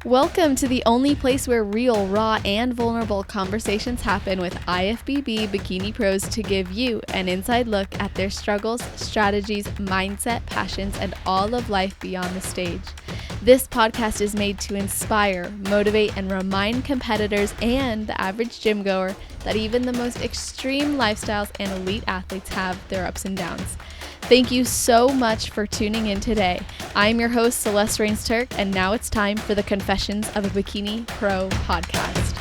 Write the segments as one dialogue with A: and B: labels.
A: Welcome to the only place where real, raw, and vulnerable conversations happen with IFBB Bikini Pros to give you an inside look at their struggles, strategies, mindset, passions, and all of life beyond the stage. This podcast is made to inspire, motivate, and remind competitors and the average gym goer that even the most extreme lifestyles and elite athletes have their ups and downs. Thank you so much for tuning in today. I'm your host, Celeste Rains-Turk, and now it's time for the Confessions of a Bikini Pro podcast.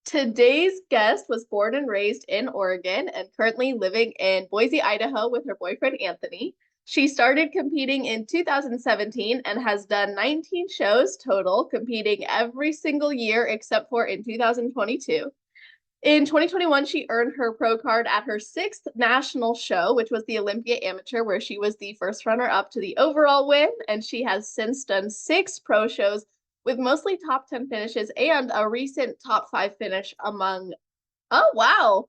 A: Today's guest was born and raised in Oregon and currently living in Boise, Idaho with her boyfriend, Anthony. She started competing in 2017 and has done 19 shows total, competing every single year except for in 2022. In 2021, she earned her pro card at her 6th national show, which was the Olympia Amateur, where she was the first runner-up to the overall win, and she has since done 6 pro shows with mostly top 10 finishes and a recent top 5 finish among... Oh, wow.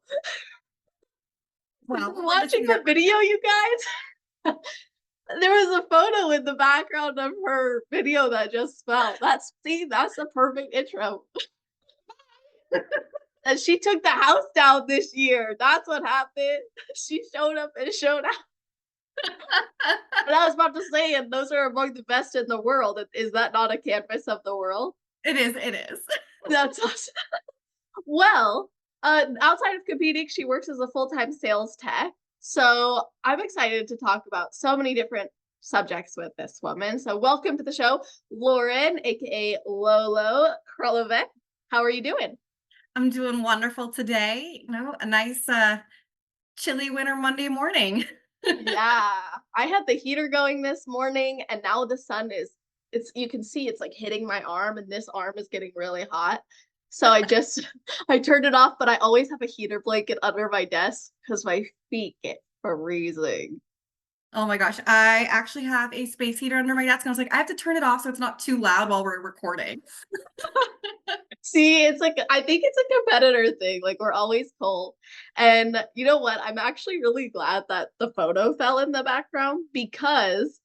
B: Well,
A: watching the video, you guys? There was a photo in the background of her video that just fell. That's a perfect intro. And she took the house down this year. That's what happened. She showed up and showed out. But I was about to say, and those are among the best in the world. Is that not a canvas of the world?
B: It is.
A: That's awesome. Well, outside of competing, she works as a full-time sales tech. So I'm excited to talk about so many different subjects with this woman. So welcome to the show, Lauren, aka Lolo Kralovec. How are you doing?
B: I'm doing wonderful today. A nice chilly winter Monday morning.
A: Yeah, I had the heater going this morning, and now the sun you can see it's like hitting my arm, and this arm is getting really hot. So I turned it off, but I always have a heater blanket under my desk because my feet get freezing.
B: Oh my gosh. I actually have a space heater under my desk, and I was like, I have to turn it off so it's not too loud while we're recording.
A: See, it's like, I think it's a competitor thing. Like, we're always cold. And you know what? I'm actually really glad that the photo fell in the background because,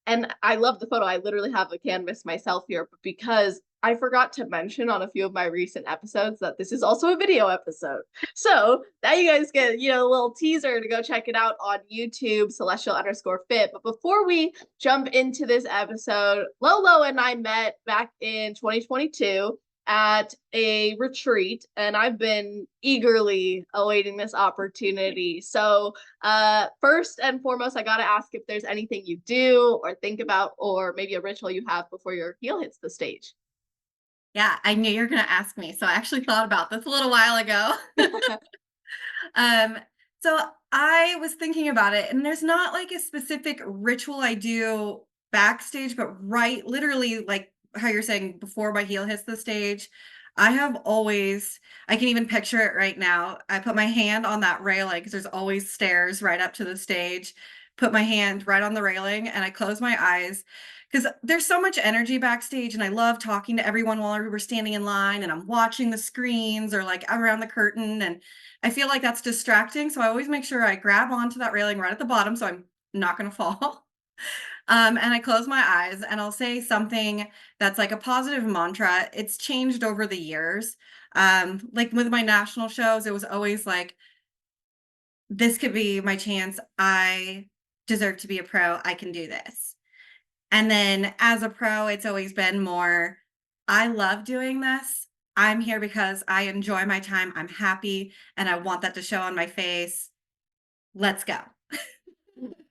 A: and I love the photo. I literally have a canvas myself here, but because I forgot to mention on a few of my recent episodes that this is also a video episode. So now you guys get, a little teaser to go check it out on YouTube, celestial_fit. But before we jump into this episode, Lolo and I met back in 2022 at a retreat, and I've been eagerly awaiting this opportunity. So first and foremost, I gotta ask if there's anything you do or think about, or maybe a ritual you have before your heel hits the stage.
B: Yeah, I knew you were going to ask me. So I actually thought about this a little while ago. So I was thinking about it, and there's not like a specific ritual I do backstage, but literally like how you're saying before my heel hits the stage, I can even picture it right now. I put my hand on that railing because there's always stairs right up to the stage, put my hand right on the railing, and I close my eyes because there's so much energy backstage, and I love talking to everyone while we're standing in line, and I'm watching the screens or like around the curtain, and I feel like that's distracting. So I always make sure I grab onto that railing right at the bottom so I'm not going to fall. And I close my eyes and I'll say something that's like a positive mantra. It's changed over the years. Like with my national shows, it was always like, this could be my chance. I deserve to be a pro. I can do this. And then as a pro, it's always been more, I love doing this. I'm here because I enjoy my time. I'm happy and I want that to show on my face. Let's go.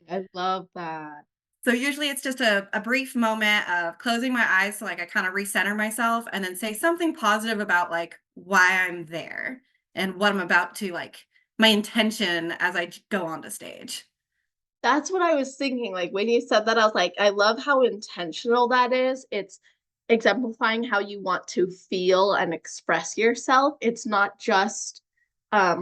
A: I love that.
B: So usually it's just a brief moment of closing my eyes so like I kind of recenter myself and then say something positive about like why I'm there and what I'm about to like my intention as I go onto stage.
A: That's what I was thinking. Like when you said that, I was like, I love how intentional that is. It's exemplifying how you want to feel and express yourself. It's not just a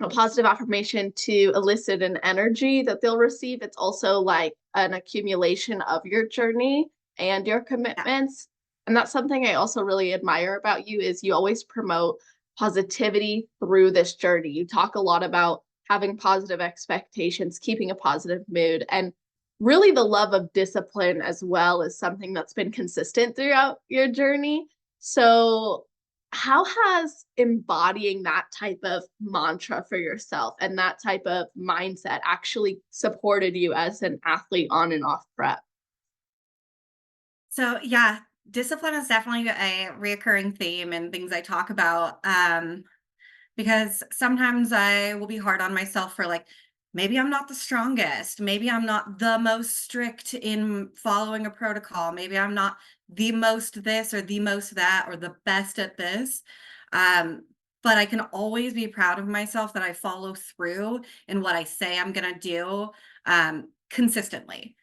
A: positive affirmation to elicit an energy that they'll receive. It's also like an accumulation of your journey and your commitments. And that's something I also really admire about you is you always promote positivity through this journey. You talk a lot about having positive expectations, keeping a positive mood, and really the love of discipline as well is something that's been consistent throughout your journey. So how has embodying that type of mantra for yourself and that type of mindset actually supported you as an athlete on and off prep?
B: So yeah, discipline is definitely a reoccurring theme and things I talk about. Because sometimes I will be hard on myself for like, maybe I'm not the strongest. Maybe I'm not the most strict in following a protocol. Maybe I'm not the most this or the most that or the best at this. Um, but I can always be proud of myself that I follow through in what I say I'm going to do consistently.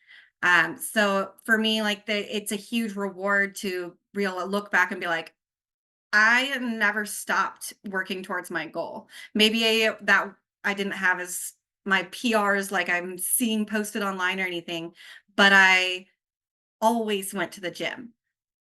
B: So for me, like it's a huge reward to real look back and be like, I never stopped working towards my goal. Maybe that I didn't have as my PRs like I'm seeing posted online or anything, but I always went to the gym.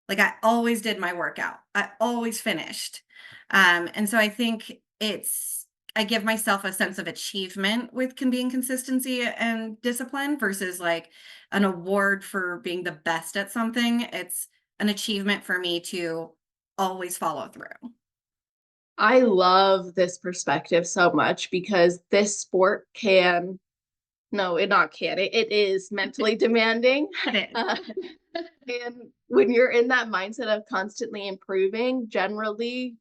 B: Like I always did my workout. I always finished. And so I think I give myself a sense of achievement with can being consistency and discipline versus like an award for being the best at something. It's an achievement for me to always follow through.
A: I love this perspective so much because this sport can, no, it not can, it is mentally demanding.
B: It is.
A: Uh, and when you're in that mindset of constantly improving, generally,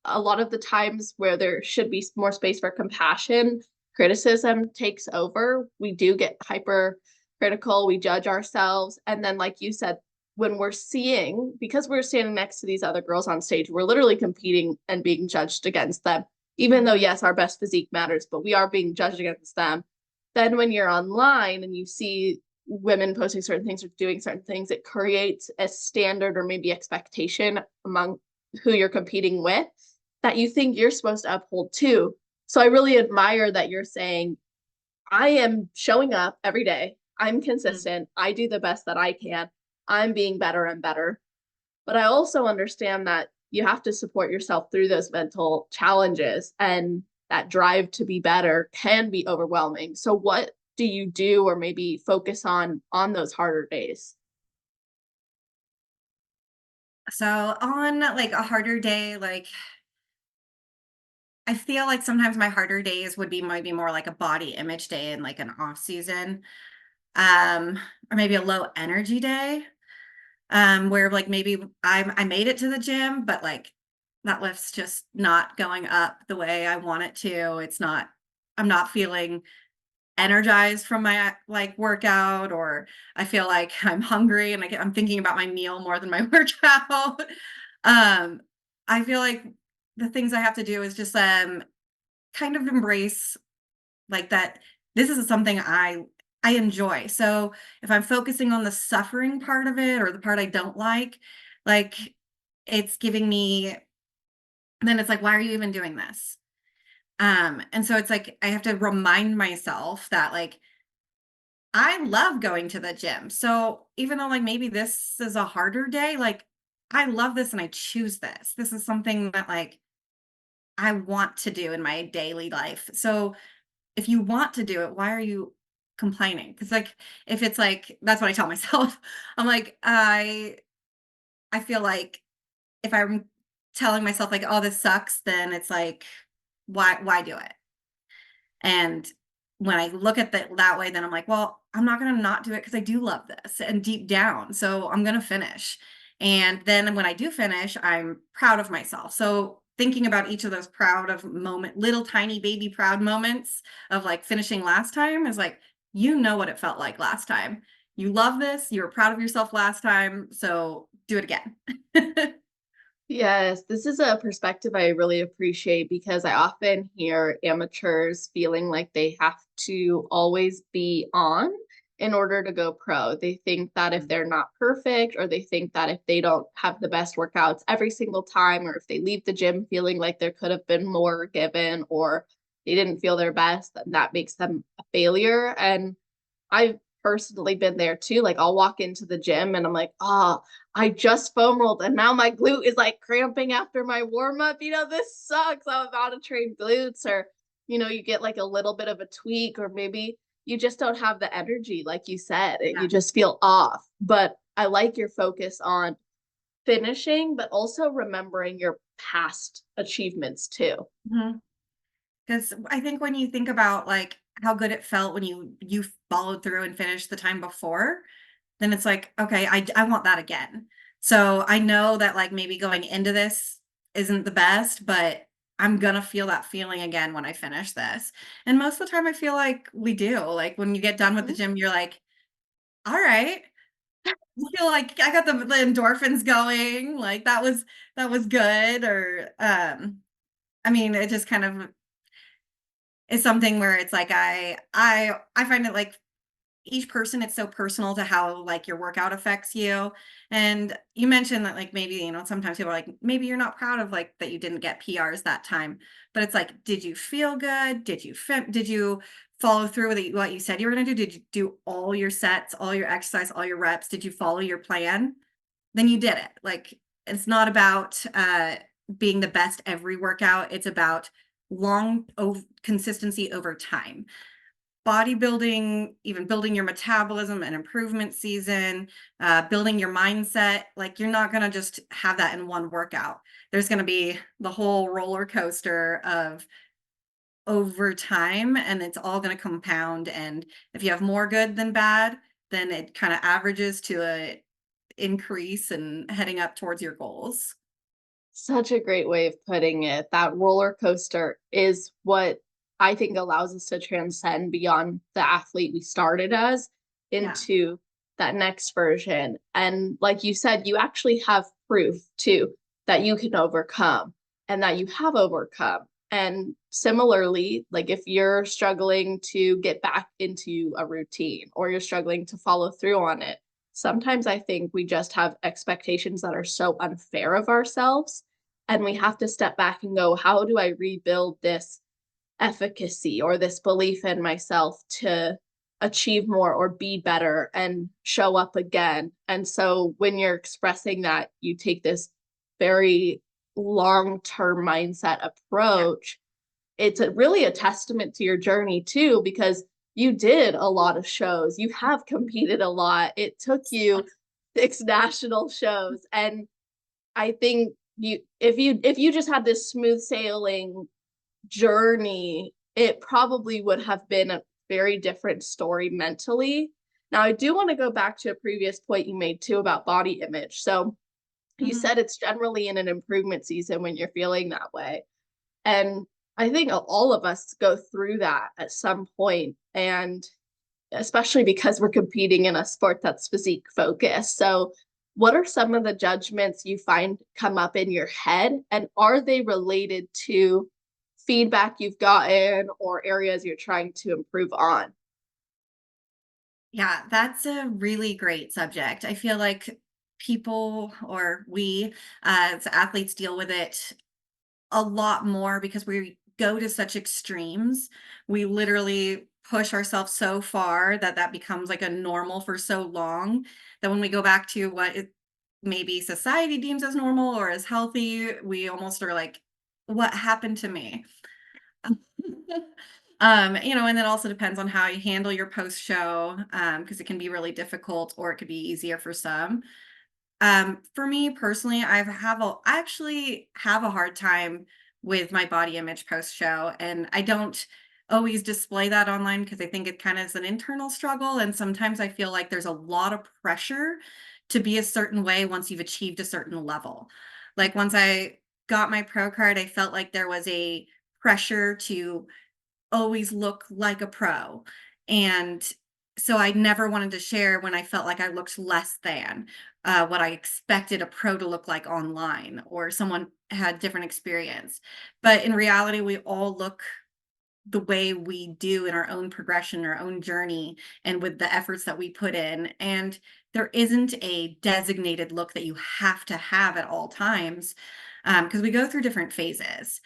A: a lot of the times where there should be more space for compassion, criticism takes over. We do get hyper critical, we judge ourselves. And then, like you said, when we're seeing, because we're standing next to these other girls on stage, we're literally competing and being judged against them. Even though, yes, our best physique matters, but we are being judged against them. Then when you're online and you see women posting certain things or doing certain things, it creates a standard or maybe expectation among who you're competing with that you think you're supposed to uphold too. So I really admire that you're saying, I am showing up every day. I'm
B: Mm.
A: consistent. I do the best that I can. I'm being better and better. But I also understand that you have to support yourself through those mental challenges, and that drive to be better can be overwhelming. So what do you do or maybe focus on those harder days?
B: So on like a harder day, like I feel like sometimes my harder days would be maybe more like a body image day in like an off season, um, or maybe a low energy day, where like maybe I made it to the gym, but like that lift's just not going up the way I want it to. It's not. I'm not feeling energized from my like workout, or I feel like I'm hungry and I'm thinking about my meal more than my workout. um, I feel like the things I have to do is just kind of embrace like that this is something I enjoy. So if I'm focusing on the suffering part of it or the part I don't like it's giving me then it's like, why are you even doing this? And so it's like I have to remind myself that like I love going to the gym. So even though like maybe this is a harder day, like I love this and I choose this. This is something that like I want to do in my daily life. So if you want to do it, why are you complaining? Because like if it's like that's what I tell myself. I'm like, I feel like if I'm telling myself like, oh, this sucks, then it's like, why do it? And when I look at it that way, then I'm like, well, I'm not going to not do it because I do love this and deep down. So I'm going to finish. And then when I do finish, I'm proud of myself. So thinking about each of those proud of little tiny baby proud moments of like finishing last time is like, you know what it felt like last time. You love this. You were proud of yourself last time. So do it again.
A: Yes, this is a perspective I really appreciate because I often hear amateurs feeling like they have to always be on in order to go pro. They think that if they're not perfect, or they think that if they don't have the best workouts every single time, or if they leave the gym feeling like there could have been more given, or they didn't feel their best, then that makes them a failure. And I've personally been there too. Like I'll walk into the gym and I'm like, oh, I just foam rolled and now my glute is like cramping after my warm up. This sucks. I'm about to train glutes. Or you get like a little bit of a tweak, or maybe you just don't have the energy, like you said, and
B: Yeah.
A: you just feel off. But I like your focus on finishing, but also remembering your past achievements too.
B: Because I think when you think about like how good it felt when you followed through and finished the time before, then it's like, okay, I want that again. So I know that like maybe going into this isn't the best, but I'm gonna feel that feeling again when I finish this. And most of the time I feel like we do. Like when you get done with the
A: Mhm.
B: gym, you're like, all right. I feel like I got the endorphins going. Like that was good. Or I mean, it just kind of is something where it's like I find it like each person, it's so personal to how like your workout affects you. And you mentioned that like maybe, sometimes people are like, maybe you're not proud of like that you didn't get PRs that time. But it's like, did you feel good? Did you follow through with what you said you were gonna do? Did you do all your sets, all your exercise, all your reps? Did you follow your plan? Then you did it. Like it's not about being the best every workout. It's about consistency over time. Bodybuilding, even building your metabolism and improvement season, building your mindset, like you're not going to just have that in one workout. There's going to be the whole roller coaster of over time, and it's all going to compound. And if you have more good than bad, then it kind of averages to a increase and heading up towards your goals.
A: Such a great way of putting it. That roller coaster is what I think allows us to transcend beyond the athlete we started as
B: Yeah.
A: into that next version. And like you said, you actually have proof too that you can overcome and that you have overcome. And similarly, like if you're struggling to get back into a routine or you're struggling to follow through on it, sometimes I think we just have expectations that are so unfair of ourselves. And we have to step back and go, how do I rebuild this efficacy or this belief in myself to achieve more or be better and show up again? And so when you're expressing that, you take this very long term mindset
B: Yeah.
A: approach. It's really a testament to your journey too, because you did a lot of shows. You have competed a lot. It took you 6 national shows. And I think if you just had this smooth sailing journey, it probably would have been a very different story mentally. Now, I do want to go back to a previous point you made too about body image. So you
B: Mhm.
A: said it's generally in an improvement season when you're feeling that way. And I think all of us go through that at some point, and especially because we're competing in a sport that's physique focused. So, what are some of the judgments you find come up in your head, and are they related to feedback you've gotten or areas you're trying to improve on?
B: Yeah, that's a really great subject. I feel like people or we as athletes deal with it a lot more because we go to such extremes. We literally push ourselves so far that that becomes like a normal for so long that when we go back to what maybe society deems as normal or as healthy, we almost are like, what happened to me? And it also depends on how you handle your post show, because it can be really difficult or it could be easier for some. For me personally, I actually have a hard time with my body image post show, and I don't always display that online because I think it kind of is an internal struggle. And sometimes I feel like there's a lot of pressure to be a certain way once you've achieved a certain level. Like once I got my pro card, I felt like there was a pressure to always look like a pro. And so I never wanted to share when I felt like I looked less than what I expected a pro to look like online or someone had different experience. But in reality, we all look the way we do in our own progression, our own journey, and with the efforts that we put in. And there isn't a designated look that you have to have at all times because we go through different phases.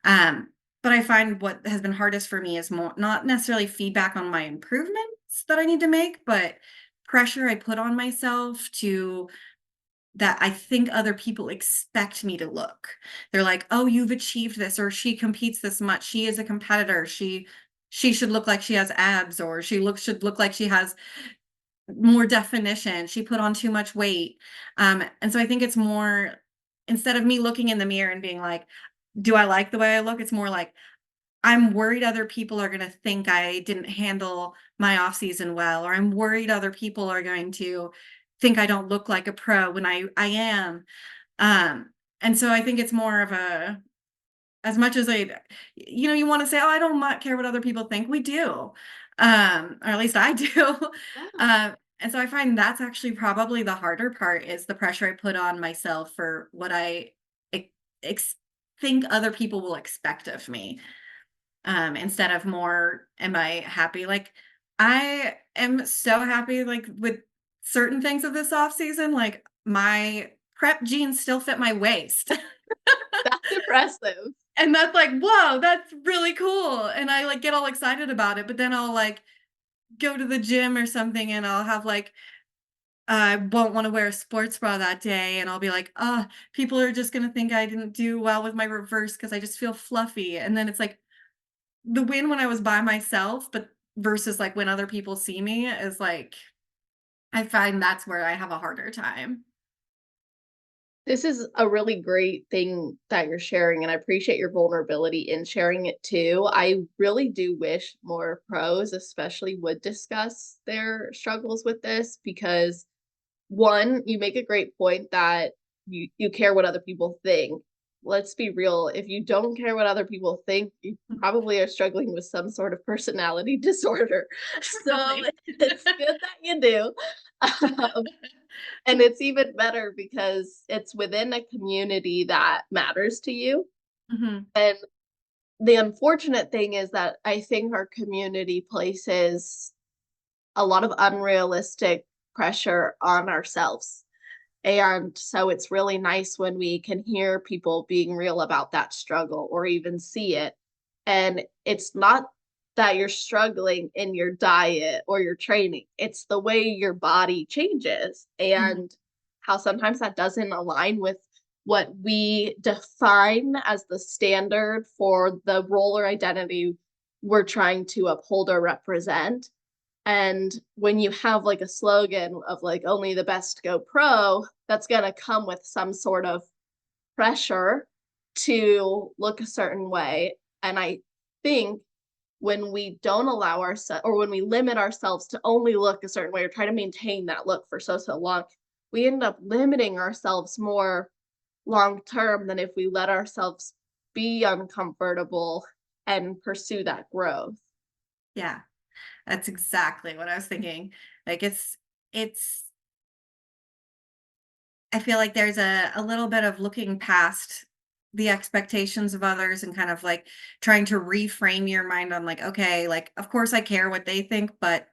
B: Um, but I find what has been hardest for me is more not necessarily feedback on my improvements that I need to make, but pressure I put on myself to that I think other people expect me to look. They're like, "Oh, you've achieved this," or "She competes this much. She is a competitor. She should look like she has abs," or should look like she has more definition. She put on too much weight." And so I think it's more, instead of me looking in the mirror and being like, "Do I like the way I look?" It's more like, I'm worried other people are gonna think I didn't handle my off season well, or I'm worried other people are going to think I don't look like a pro when I am. Um, and so I think it's more of a, as much as you wanna say, "Oh, I don't care what other people think." We do, or at least I do.
A: Yeah.
B: And so I find that's actually probably the harder part, is the pressure I put on myself for what I ex ex think other people will expect of me, instead of more, am I happy? Like, I am so happy, like, with certain things of this off season, like my prep jeans still fit my waist.
A: That's impressive.
B: And that's like, whoa, that's really cool. And I like get all excited about it, but then I'll like go to the gym or something and I'll have like, I won't want to wear a sports bra that day. And I'll be like, oh, people are just going to think I didn't do well with my reverse because I just feel fluffy. And then it's like, the win when I was by myself, but versus like when other people see me is like, I find that's where I have a harder time.
A: This is a really great thing that you're sharing, and I appreciate your vulnerability in sharing it too. I really do wish more pros, especially, would discuss their struggles with this because one, you make a great point that you care what other people think. Let's be real, if you don't care what other people think, you probably are struggling with some sort of personality disorder. So
B: Probably.
A: it's good that you do. Um, and it's even better because it's within a community that matters to you.
B: Mhm,
A: And the unfortunate thing is that I think our community places a lot of unrealistic pressure on ourselves. And so it's really nice when we can hear people being real about that struggle or even see it. And it's not that you're struggling in your diet or your training, it's the way your body changes
B: mhm,
A: and how sometimes that doesn't align with what we define as the standard for the role or identity we're trying to uphold or represent. And when you have like a slogan of like only the best go pro, that's going to come with some sort of pressure to look a certain way. And I think when we don't allow ourselves or when we limit ourselves to only look a certain way or try to maintain that look for so long, we end up limiting ourselves more long term than if we let ourselves be uncomfortable and pursue that growth.
B: yeah, that's exactly what I was thinking. Like, it's I feel like there's a little bit of looking past the expectations of others and kind of like trying to reframe your mind on like, okay, like, of course I care what they think, but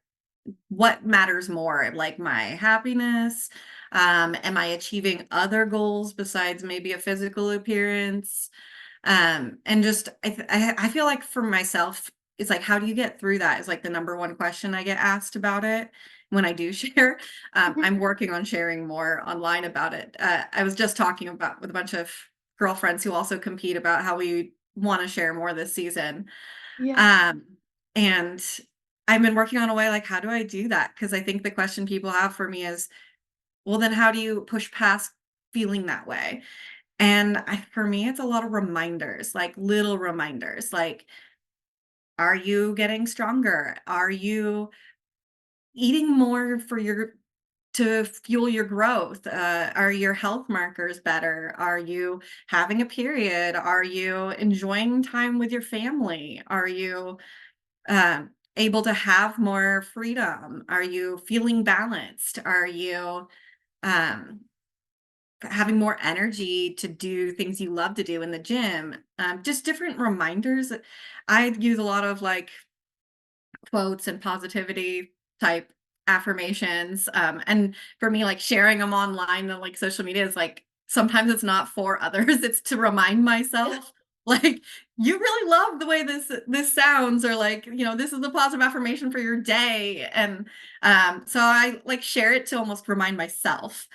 B: what matters more? Like my happiness? Am I achieving other goals besides maybe a physical appearance? And just I feel like for myself, it's like, how do you get through that? Is like the number one question I get asked about it when I do share. I'm working on sharing more online about it. I was just talking about with a bunch of girlfriends who also compete about how we want to share more this season.
A: Yeah.
B: Um, and I've been working on a way like, how do I do that? Because I think the question people have for me is, well, then how do you push past feeling that way? And for me, it's a lot of reminders, like little reminders, like, are you getting stronger? Are you eating more for your to fuel your growth? Are your health markers better? Are you having a period? Are you enjoying time with your family? Are you able to have more freedom? Are you feeling balanced? Are you um, having more energy to do things you love to do in the gym? Just different reminders. I use a lot of like quotes and positivity type affirmations. And for me, like sharing them online and like social media is like, sometimes it's not for others, it's to remind myself. Like, you really love the way this sounds, or like, this is a positive affirmation for your day. And so I like share it to almost remind myself.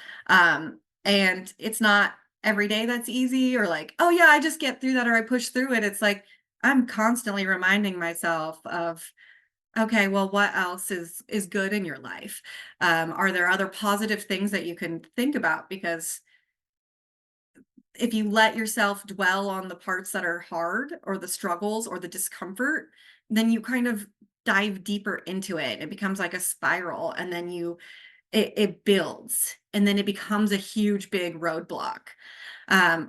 B: And it's not every day that's easy, or like, oh yeah, I just get through that, or I push through it. It's like I'm constantly reminding myself of, okay, well, what else is good in your life? Are there other positive things that you can think about? Because if you let yourself dwell on the parts that are hard, or the struggles, or the discomfort, then you kind of dive deeper into it. It becomes like a spiral, and then it builds, and then it becomes a huge big roadblock.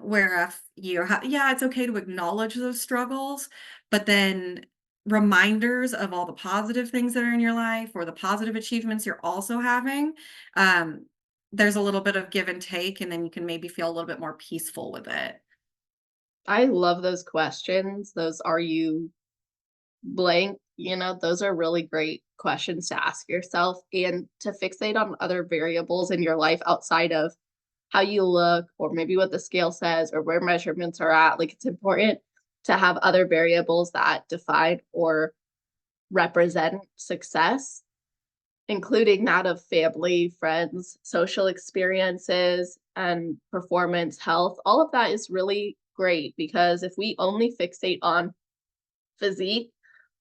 B: Where if yeah, it's okay to acknowledge those struggles, but then reminders of all the positive things that are in your life, or the positive achievements you're also having, um, there's a little bit of give and take, and then you can maybe feel a little bit more peaceful with it.
A: I love those questions. Those are you blank, those are really great questions to ask yourself and to fixate on other variables in your life outside of how you look or maybe what the scale says or where measurements are at. Like it's important to have other variables that define or represent success, including that of family, friends, social experiences, and performance, health. All of that is really great because if we only fixate on physique,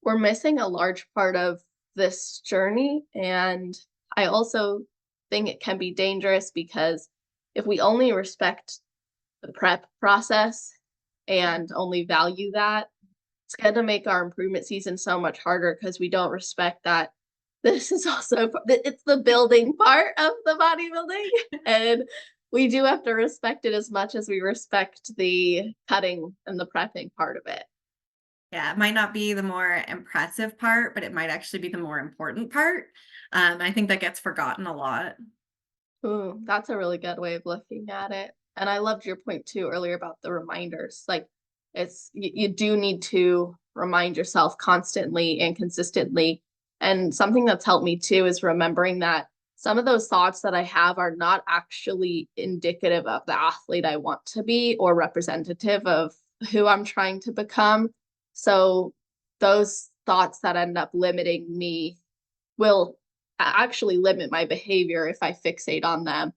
A: we're missing a large part of this journey. And I also think it can be dangerous because if we only respect the prep process and only value that, it's going to make our improvement season so much harder because we don't respect that this is also it's the building part of the bodybuilding, and we do have to respect it as much as we respect the cutting and the prepping part of it.
B: Yeah, it might not be the more impressive part, but it might actually be the more important part. I think that gets forgotten a lot.
A: Ooh, that's a really good way of looking at it. And I loved your point too earlier about the reminders. Like you do need to remind yourself constantly and consistently. And something that's helped me too is remembering that some of those thoughts that I have are not actually indicative of the athlete I want to be or representative of who I'm trying to become. So those thoughts that end up limiting me will actually limit my behavior if I fixate on them.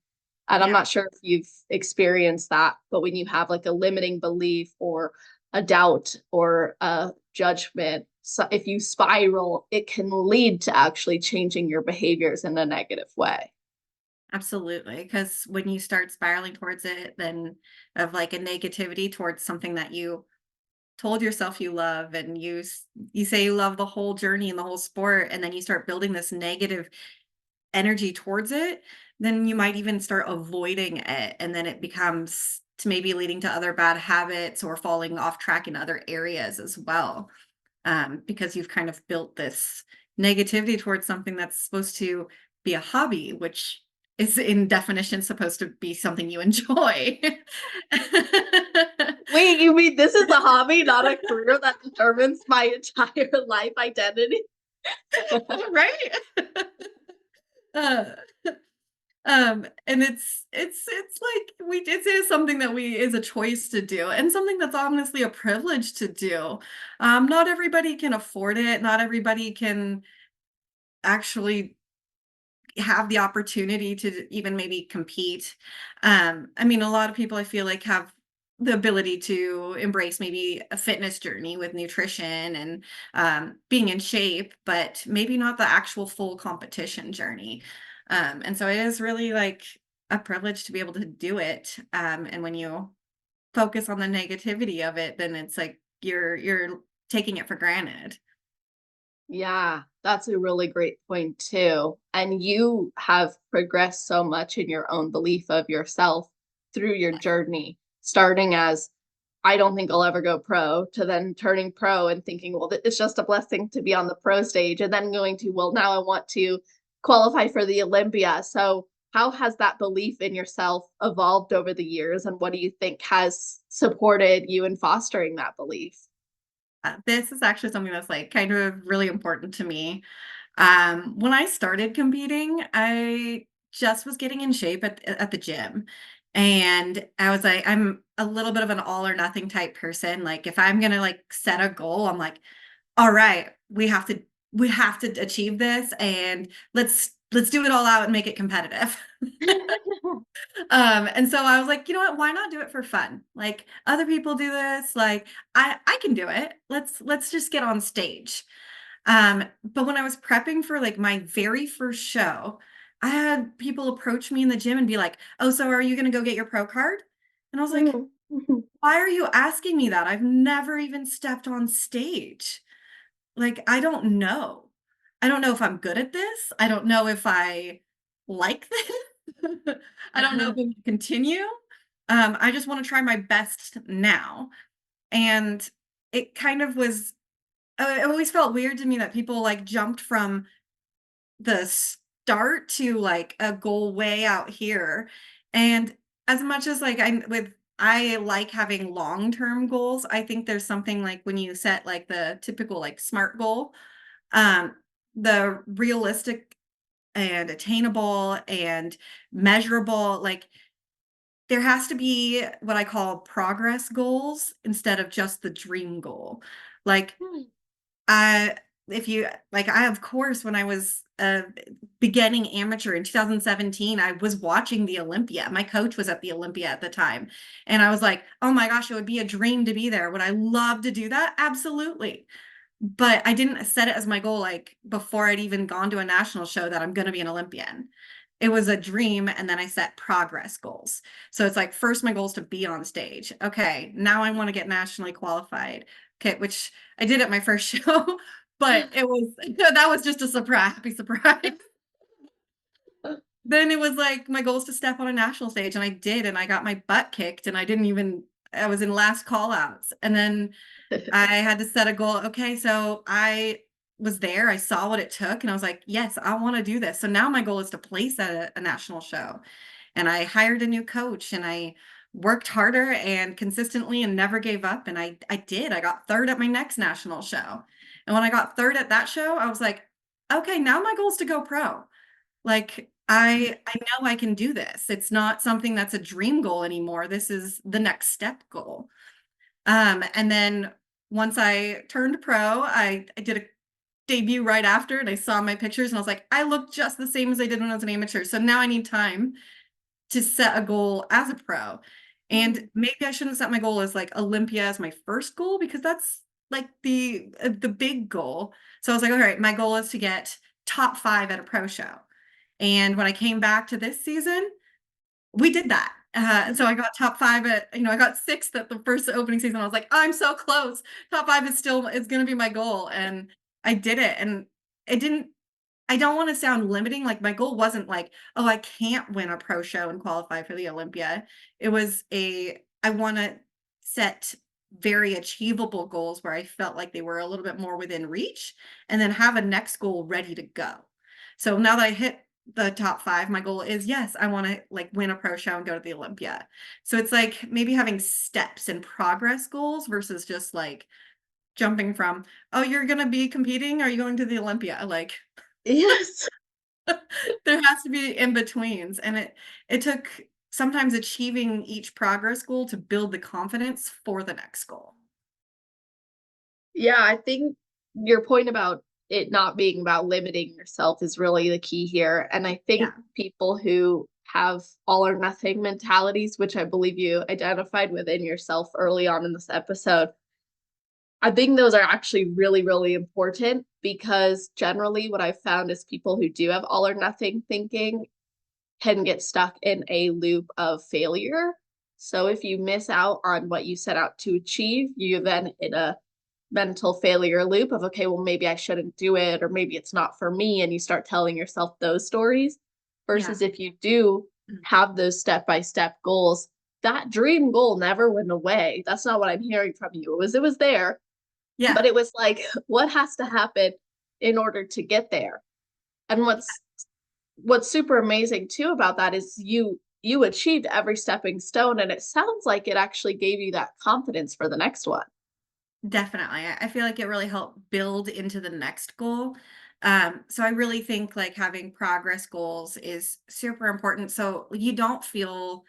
A: And I'm
B: Yeah.
A: not sure if you've experienced that, but when you have like a limiting belief or a doubt or a judgment, so if you spiral, it can lead to actually changing your behaviors in a negative way.
B: Absolutely, because when you start spiraling towards it, then of like a negativity towards something that you told yourself you love, and you say you love the whole journey and the whole sport, and then you start building this negative energy towards it, then you might even start avoiding it, and then it becomes to maybe leading to other bad habits or falling off track in other areas as well, because you've kind of built this negativity towards something that's supposed to be a hobby, which is in definition supposed to be something you enjoy.
A: Wait, you mean this is a hobby, not a career that determines my entire life identity?
B: Right? uh, and it's like it is something that we is a choice to do, and something that's honestly a privilege to do. Not everybody can afford it. Not everybody can actually have the opportunity to even maybe compete. I mean, a lot of people I feel like have the ability to embrace maybe a fitness journey with nutrition and being in shape, but maybe not the actual full competition journey. And so it is really like a privilege to be able to do it. And when you focus on the negativity of it, then it's like you're taking it for granted.
A: Yeah, that's a really great point too. And you have progressed so much in your own belief of yourself through your journey, starting as I don't think I'll ever go pro to then turning pro and thinking, well, it's just a blessing to be on the pro stage and then going to, well, now I want to qualify for the Olympia. So how has that belief in yourself evolved over the years? And what do you think has supported you in fostering that belief?
B: This is actually something that's like kind of really important to me. When I started competing, I just was getting in shape at the gym. And I was like, I'm a little bit of an all or nothing type person. Like if I'm gonna like set a goal, I'm like, all right, we have to achieve this, and let's let's do it all out and make it competitive. And so I was like, you know what, why not do it for fun? Like other people do this, like I can do it. Let's just get on stage. But when I was prepping for like my very first show, I had people approach me in the gym and be like, "Oh, so are you going to go get your pro card?" And I was like,
A: Mm, mhm.
B: "Why are you asking me that? I've never even stepped on stage. Like, I don't know. I don't know if I'm good at this. I don't know if I like this. I don't know if I can continue. I just want to try my best now." And it kind of was, it always felt weird to me that people like jumped from the start to like a goal way out here. And as much as like I like having long-term goals, I think there's something like when you set like the typical like SMART goal, um, the realistic and attainable and measurable, like there has to be what I call progress goals instead of just the dream goal. Like I if you like I of course when I was a beginning amateur in 2017, I was watching the Olympia. My coach was at the Olympia at the time. And I was like, "Oh my gosh, it would be a dream to be there. Would I love to do that?" Absolutely. But I didn't set it as my goal like before I'd even gone to a national show that I'm going to be an Olympian. It was a dream and then I set progress goals. So it's like first my goal is to be on stage. Okay, now I want to get nationally qualified. Okay, which I did at my first show, but it was that was just a surprise, happy surprise. Then it was like my goal is to step on a national stage and I did and I got my butt kicked and I was in last call outs. And then I had to set a goal. Okay, so I was there, I saw what it took, and I was like, yes, I want to do this. So now my goal is to place at a national show. And I hired a new coach and I worked harder and consistently and never gave up. And I did. I got third at my next national show. And when I got third at that show, I was like, okay, now my goal is to go pro. Like I know I can do this. It's not something that's a dream goal anymore. This is the next step goal. And then once I turned pro, I did a debut right after and I saw my pictures and I was like, I look just the same as I did when I was an amateur. So now I need time to set a goal as a pro. And maybe I shouldn't set my goal as like Olympia as my first goal because that's like the big goal. So I was like, all right, my goal is to get top 5 at a pro show. And when I came back to this season, we did that. And so I got top 5 at, I got 6th at the first opening season. I was like, I'm so close. Top 5 is still, it's going to be my goal. And I did it. And it didn't, I don't want to sound limiting. Like my goal wasn't like, oh, I can't win a pro show and qualify for the Olympia. It was I want to set very achievable goals where I felt like they were a little bit more within reach and then have a next goal ready to go. So now that I hit the top 5, my goal is, yes, I want to like win a pro show and go to the Olympia. So it's like maybe having steps and progress goals versus just like jumping from, oh, you're going to be competing. Are you going to the Olympia? Like,
A: Yes.
B: there has to be in betweens. And it took sometimes achieving each progress goal to build the confidence for the next goal.
A: Yeah, I think your point about it not being about limiting yourself is really the key here. And I
B: Yeah.
A: think people who have all or nothing mentalities, which I believe you identified within yourself early on in this episode, I think those are actually really, really important because generally what I've found is people who do have all or nothing thinking can get stuck in a loop of failure. So if you miss out on what you set out to achieve, you then in a mental failure loop of, okay, well, maybe I shouldn't do it, or maybe it's not for me. And you start telling yourself those stories
B: Yeah.
A: versus if you do have those step-by-step goals, that dream goal never went away. That's not what I'm hearing from you. It was there,
B: Yeah.
A: but it was like, what has to happen in order to get there? And what's super amazing too about that is you achieved every stepping stone and it sounds like it actually gave you that confidence for the next one.
B: Definitely. I feel like it really helped build into the next goal. So I really think like having progress goals is super important. So you don't feel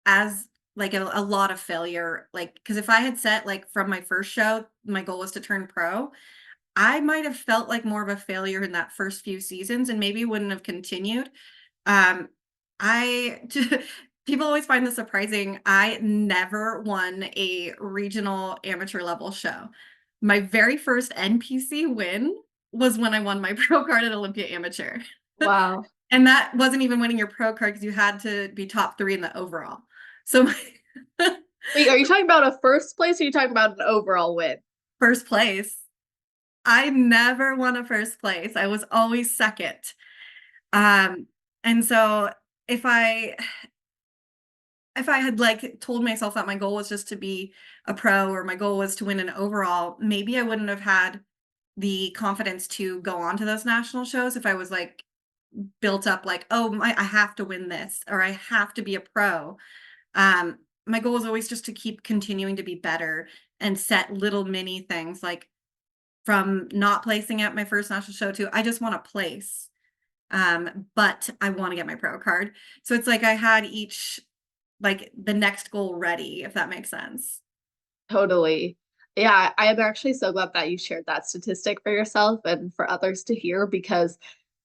B: as like a lot of failure. Like, because if I had set like from my first show, my goal was to turn pro, I might have felt like more of a failure in that first few seasons and maybe wouldn't have continued. Um, I people always find this surprising. I never won a regional amateur level show. My very first NPC win was when I won my pro card at Olympia Amateur.
A: Wow.
B: And that wasn't even winning your pro card because you had to be top 3 in the overall. So my
A: Wait, are you talking about a first place or are you talking about an overall win?
B: first place. I never won a first place. I was always second. And so if I if I had like told myself that my goal was just to be a pro or my goal was to win an overall, maybe I wouldn't have had the confidence to go on to those national shows if I was like built up like, oh, I have to win this or I have to be a pro. My goal was always just to keep continuing to be better and set little mini things like from not placing at my first national show to I just want to place. But I want to get my pro card. So it's like I had each like the next goal ready, if that makes sense.
A: Totally. Yeah, I am actually so glad that you shared that statistic for yourself and for others to hear because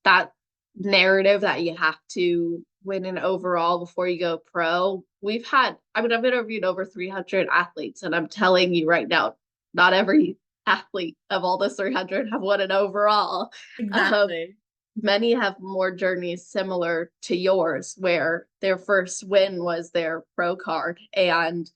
A: that narrative that you have to win an overall before you go pro, I mean, I've interviewed over 300 athletes, and I'm telling you right now, not every athlete of all those 300 have won an overall. Um,
B: Exactly.
A: Many have more journeys similar to yours, where their first win was their pro card. And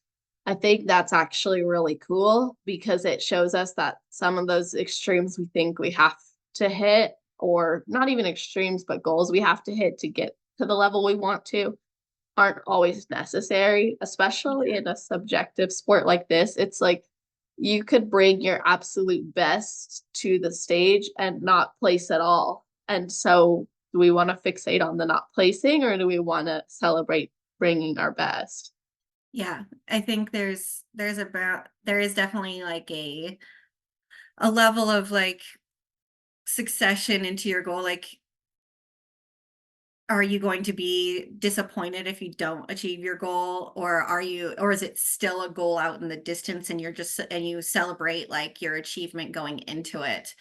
A: I think that's actually really cool because it shows us that some of those extremes we think we have to hit, or not even extremes, but goals we have to hit to get to the level we want to, aren't always necessary, especially
B: Yeah.
A: in a subjective sport like this. It's like you could bring your absolute best to the stage and not place at all. And so, do we want to fixate on the not placing or do we want to celebrate bringing our best?
B: Yeah. I think there is definitely like a level of like succession into your goal. Like, are you going to be disappointed if you don't achieve your goal, or is it still a goal out in the distance and you celebrate like your achievement going into it?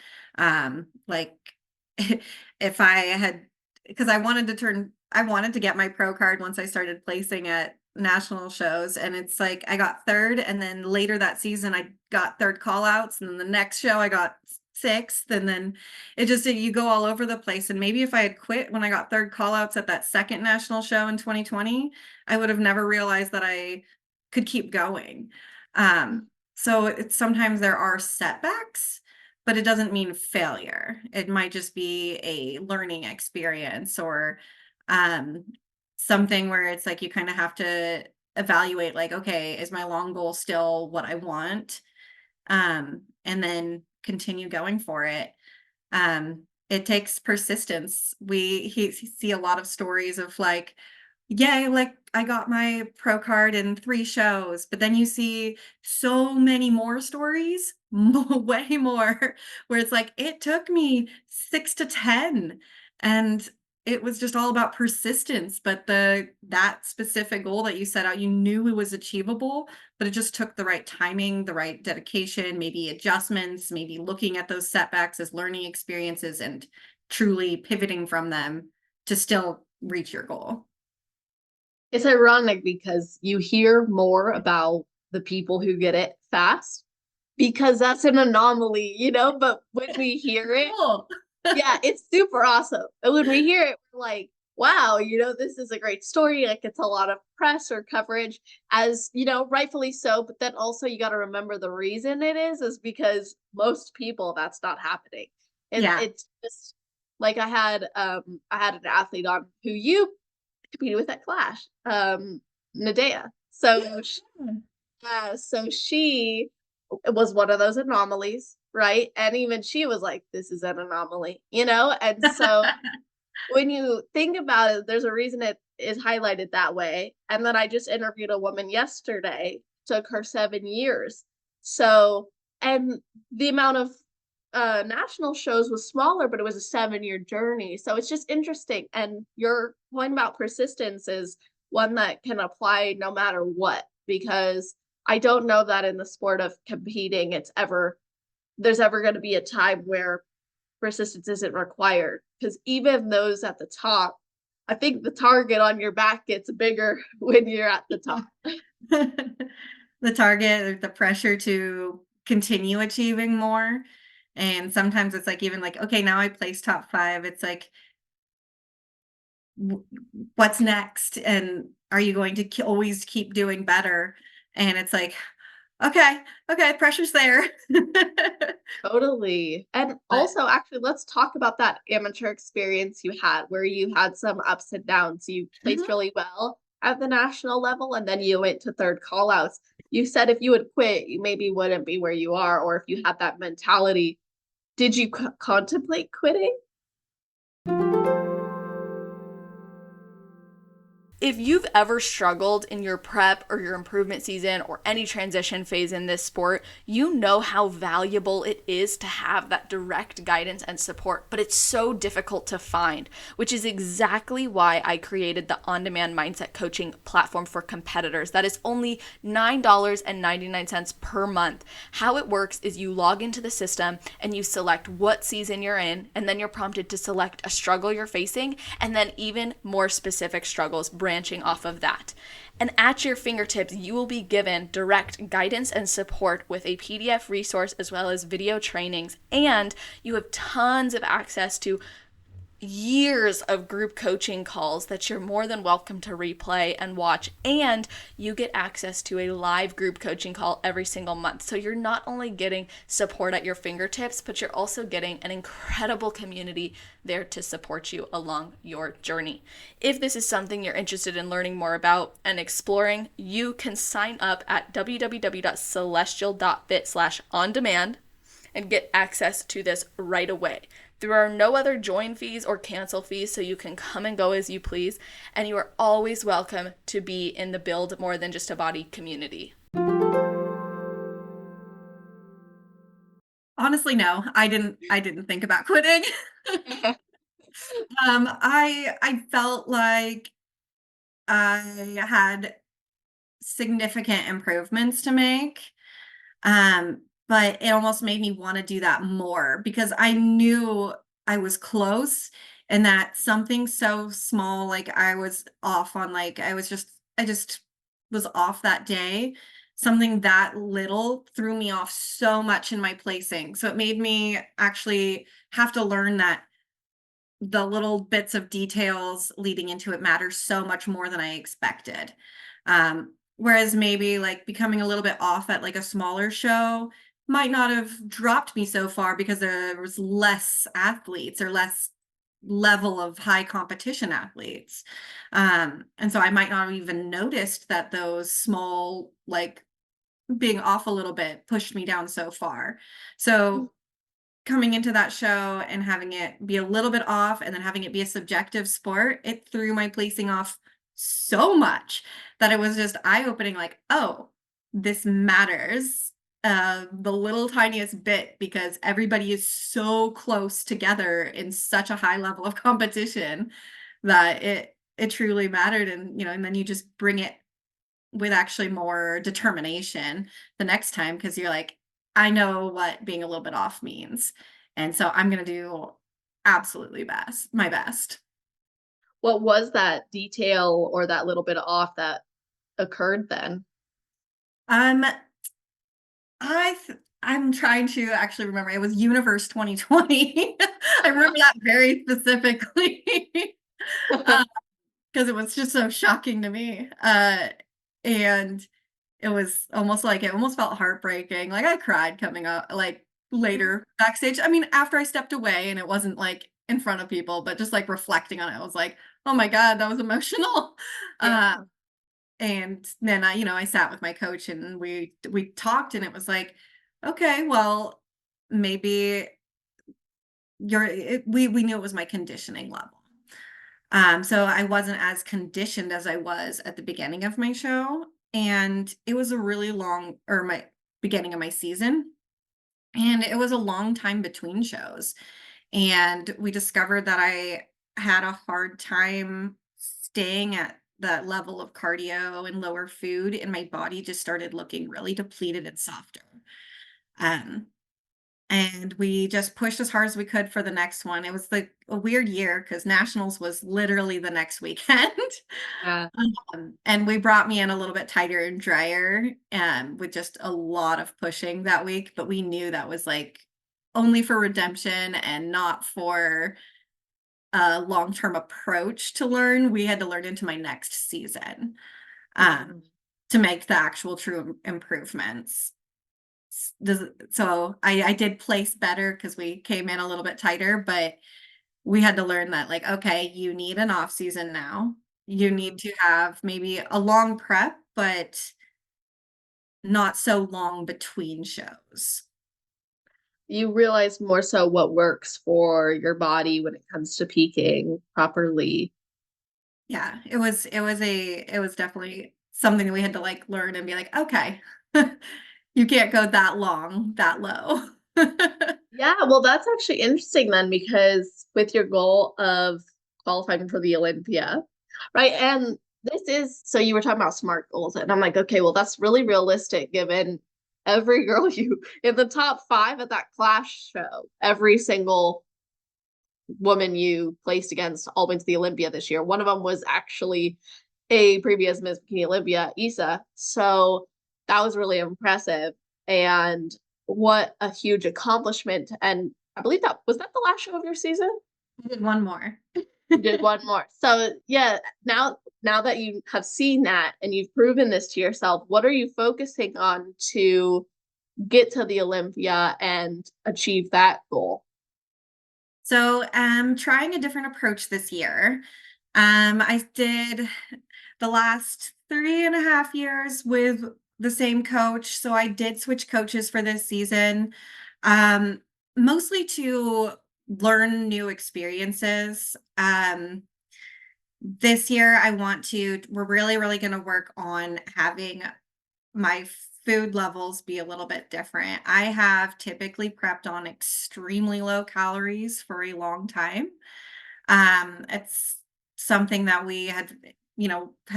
B: Like if I had, because I wanted to get my pro card once I started placing at national shows, and it's like I got third, and then later that season I got third call outs, and then the next show I got sixth, and then you go all over the place. And maybe if I had quit when I got third call outs at that second national show in 2020, I would have never realized that I could keep going. So it's sometimes there are setbacks, but it doesn't mean failure. It might just be a learning experience or um, something where it's like you kind of have to evaluate, like, okay, is my long goal still what I want? And then continue going for it. It takes persistence. See a lot of stories of like, yeah, like I got my pro card in 3 shows, but then you see so many more stories, way more, where it's like it took me 6 to 10, and it was just all about persistence. But that specific goal that you set out, you knew it was achievable, but it just took the right timing, the right dedication, maybe adjustments, maybe looking at those setbacks as learning experiences and truly pivoting from them to still reach your goal.
A: It's ironic because you hear more about the people who get it fast because that's an anomaly, but when we hear it,
B: Cool.
A: yeah, it's super awesome. And when we hear it, we're like, wow, this is a great story. Like it's a lot of press or coverage, as rightfully so. But then also you got to remember the reason it is because most people that's not happening. And
B: Yeah.
A: it's just like I had an athlete on who you competed with at Clash, Nadea. So she was one of those anomalies, right? And even she was like, this is an anomaly. And so when you think about it, there's a reason it is highlighted that way. And then I just interviewed a woman yesterday, took her 7 years. So, and the amount of national shows was smaller, but it was a 7-year journey. So it's just interesting. And your point about persistence is one that can apply no matter what, because I don't know that in the sport of competing, it's ever there's ever going to be a time where persistence isn't required. Because even those at the top, I think the target on your back gets bigger when you're at the top.
B: The target, the pressure to continue achieving more. And sometimes it's like, even like, okay, now I placed top 5. It's like, what's next? And are you going to always keep doing better? And it's like, okay, pressure's there.
A: Totally. And
B: But
A: also, actually, let's talk about that amateur experience you had where you had some ups and downs. You placed
B: mhm.
A: really well at the national level and then you went to third callouts. You said if you would quit, you maybe wouldn't be where you are, or if you had that mentality. Did you contemplate quitting?
C: If you've ever struggled in your prep or your improvement season or any transition phase in this sport, you know how valuable it is to have that direct guidance and support, but it's so difficult to find, which is exactly why I created the on-demand mindset coaching platform for competitors. That is only $9.99 per month. How it works is you log into the system and you select what season you're in, and then you're prompted to select a struggle you're facing, and then even more specific struggles branching off of that. And at your fingertips, you will be given direct guidance and support with a PDF resource as well as video trainings. And you have tons of access to years of group coaching calls that you're more than welcome to replay and watch, and you get access to a live group coaching call every single month. So you're not only getting support at your fingertips, but you're also getting an incredible community there to support you along your journey. If this is something you're interested in learning more about and exploring, you can sign up at www.celestial.fit/on-demand and get access to this right away. There are no other join fees or cancel fees, so you can come and go as you please, and you are always welcome to be in the Build More Than Just a Body community.
B: Honestly, no, I didn't think about quitting. I felt like I had significant improvements to make. But it almost made me want to do that more because I knew I was close, and that something so small, like I was off on, like, I just was off that day. Something that little threw me off so much in my placing. So it made me actually have to learn that the little bits of details leading into it matter so much more than I expected. Whereas maybe like becoming a little bit off at like a smaller show might not have dropped me so far because there was less athletes or less level of high competition athletes. And so I might not have even noticed that those small, like, being off a little bit pushed me down so far. So coming into that show and having it be a little bit off and then having it be a subjective sport, it threw my placing off so much that it was just eye-opening, like, oh, this matters the little tiniest bit because everybody is so close together in such a high level of competition that it truly mattered. And and then you just bring it with actually more determination the next time because you're like, I know what being a little bit off means. And so I'm going to do absolutely my best.
A: What was that detail or that little bit off that occurred then?
B: Um, I'm trying to actually remember. It was Universe 2020. I remember that very specifically because it was just so shocking to me. And it was almost like it almost felt heartbreaking. Like I cried coming up like later backstage. I mean, after I stepped away and it wasn't like in front of people, but just like reflecting on it, I was like, oh my God, that was emotional.
A: Yeah.
B: Uh, and then I sat with my coach and we talked and it was like, okay, well, maybe we knew it was my conditioning level. So I wasn't as conditioned as I was at the beginning of my show. And it was a really long, or my beginning of my season. And it was a long time between shows. And we discovered that I had a hard time staying at that level of cardio and lower food. And my body just started looking really depleted and softer. Um, and we just pushed as hard as we could for the next one. It was like a weird year because nationals was literally the next weekend.
A: Yeah.
B: And we brought me in a little bit tighter and drier, with just a lot of pushing that week, but we knew that was like only for redemption and not for a long-term approach to learn. We had to learn into my next season, to make the actual true improvements. So I did place better because we came in a little bit tighter, but we had to learn that, like, okay, you need an off season now. You need to have maybe a long prep, but not so long between shows.
A: You realize more so what works for your body when it comes to peaking properly.
B: Yeah, it was definitely something that we had to like learn and be like, okay, you can't go that long, that low.
A: Yeah, well, that's actually interesting then, because with your goal of qualifying for the Olympia, right? And this is, so you were talking about SMART goals, and I'm like, okay, well, that's really realistic given every girl you in the top 5 at that class show, every single woman you placed against all went to the Olympia this year. One of them was actually a previous Miss Bikini Olympia, Issa. So that was really impressive. And what a huge accomplishment. And I believe that was that the last show of your season?
B: I did one more.
A: You did one more. So yeah, now that you have seen that and you've proven this to yourself, what are you focusing on to get to the Olympia and achieve that goal?
B: So I'm trying a different approach this year. I did the last 3.5 years with the same coach. So I did switch coaches for this season, um, mostly to learn new experiences. This year, we're really, really going to work on having my food levels be a little bit different. I have typically prepped on extremely low calories for a long time. It's something that we had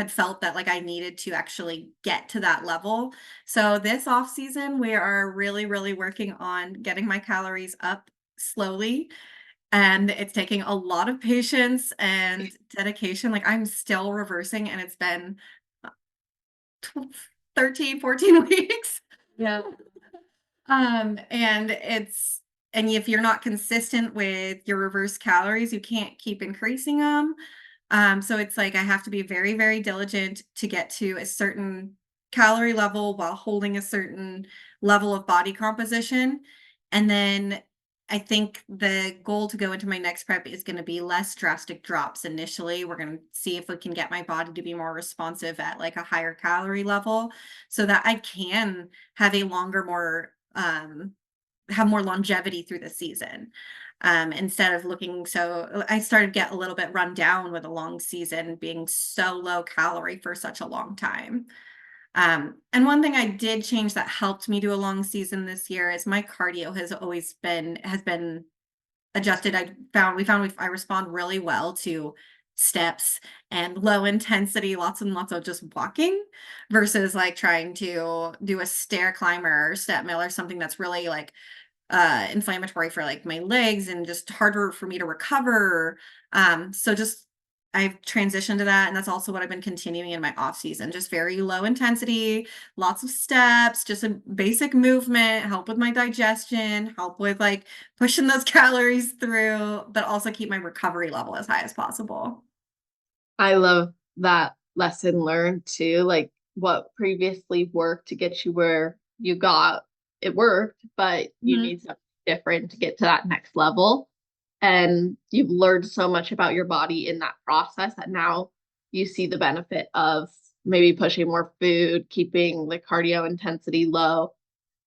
B: felt that like I needed to actually get to that level. So this off season, we are really, really working on getting my calories up slowly. And it's taking a lot of patience and dedication. Like I'm still reversing and it's been 13, 14 weeks.
A: Yeah.
B: And if you're not consistent with your reverse calories, you can't keep increasing them. So it's like I have to be very, very diligent to get to a certain calorie level while holding a certain level of body composition. And then I think the goal to go into my next prep is going to be less drastic drops initially. We're going to see if we can get my body to be more responsive at like a higher calorie level so that I can have a longer, have more longevity through the season. Instead of looking I started to get a little bit run down with a long season being so low calorie for such a long time. And one thing I did change that helped me do a long season this year is my cardio has been adjusted. I respond really well to steps and low intensity, lots and lots of just walking versus like trying to do a stair climber or step mill or something that's really like inflammatory for like my legs and just harder for me to recover. So just I've transitioned to that, and that's also what I've been continuing in my off season. Just very low intensity, lots of steps, just a basic movement, help with my digestion, help with like pushing those calories through, but also keep my recovery level as high as possible.
A: I love that lesson learned too. Like what previously worked to get you where you got, it worked, but you need something different to get to that next level. And you've learned so much about your body in that process that now you see the benefit of maybe pushing more food, keeping the cardio intensity low.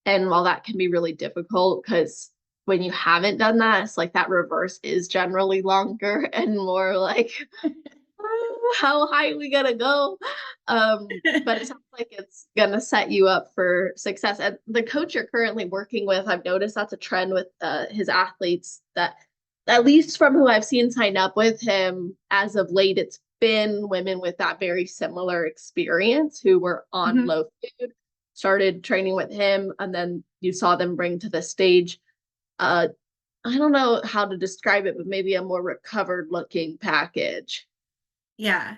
A: And while that can be really difficult, because when you haven't done that, it's like that reverse is generally longer and more like, how high are we gonna go? But it sounds like it's gonna set you up for success. And the coach you're currently working with, I've noticed that's a trend with his athletes that, at least from who I've seen sign up with him as of late, it's been women with that very similar experience who were on low food, started training with him, and then you saw them bring to the stage uh I don't know how to describe it, but maybe a more recovered looking package.
B: Yeah.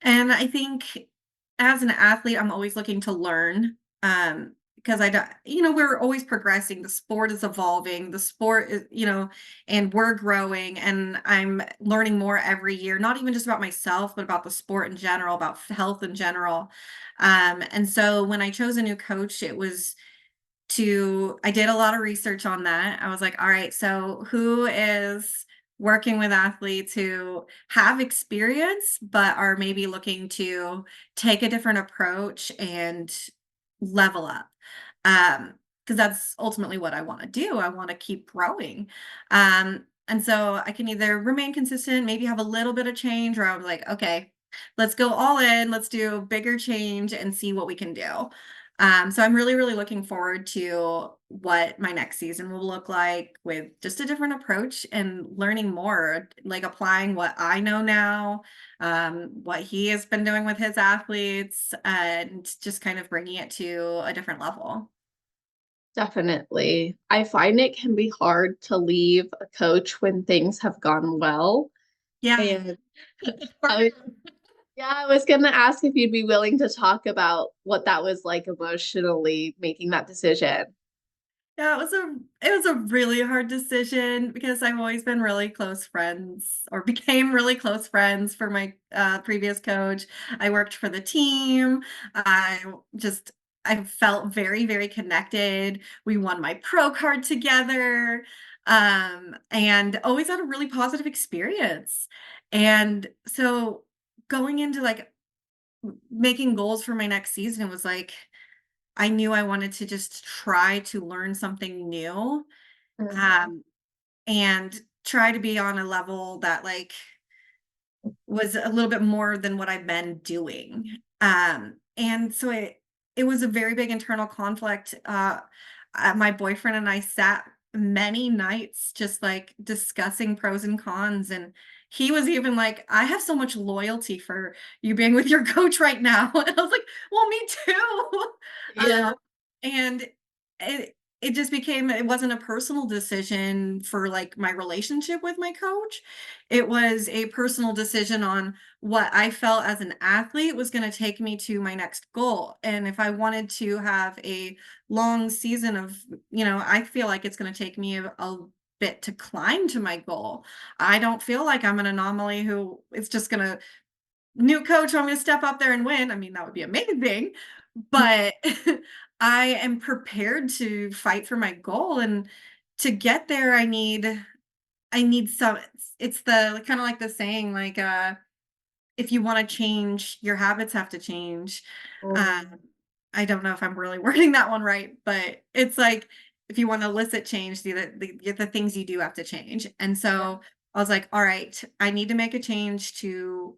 B: And I think as an athlete, I'm always looking to learn. Because I don't, we're always progressing. The sport is evolving. The sport is, and we're growing. And I'm learning more every year, not even just about myself, but about the sport in general, about health in general. And so when I chose a new coach, I did a lot of research on that. I was like, all right, so who is working with athletes who have experience, but are maybe looking to take a different approach and level up? Because that's ultimately what I want to do. I want to keep growing. And so I can either remain consistent, maybe have a little bit of change, or I was like, okay, let's go all in, let's do bigger change and see what we can do. So I'm really, really looking forward to what my next season will look like with just a different approach and learning more, like applying what I know now, what he has been doing with his athletes, and just kind of bringing it to a different level.
A: Definitely. I find it can be hard to leave a coach when things have gone well.
B: Yeah.
A: And I, yeah, I was gonna ask if you'd be willing to talk about what that was like emotionally making that decision.
B: Yeah, it was a really hard decision because I've always been really close friends or became really close friends for my previous coach. I worked for the team. I just I felt very, very connected. We won my pro card together. And always had a really positive experience. And so going into like making goals for my next season was like I knew I wanted to just try to learn something new,
A: Mhm.
B: um, and try to be on a level that, like, was a little bit more than what I've been doing. And so it was a very big internal conflict. My boyfriend and I sat many nights just like discussing pros and cons, and he was even like, "I have so much loyalty for you being with your coach right now." And I was like, "Well, me too."
A: Yeah,
B: And it just became it wasn't a personal decision for like my relationship with my coach. It was a personal decision on what I felt as an athlete was going to take me to my next goal. And if I wanted to have a long season of, I feel like it's going to take me a bit to climb to my goal. I don't feel like I'm an anomaly who is just going to new coach, I'm gonna step up there and win. I mean, that would be amazing, but I am prepared to fight for my goal, and to get there, I need some it's the kind of like the saying, like, if you wanna change, your habits have to change. Um,
A: mm,
B: I don't know if I'm really wording that one right, but it's like, if you wanna elicit change, the things you do have to change, and
A: yeah,
B: so I was like, "All right, I need to make a change to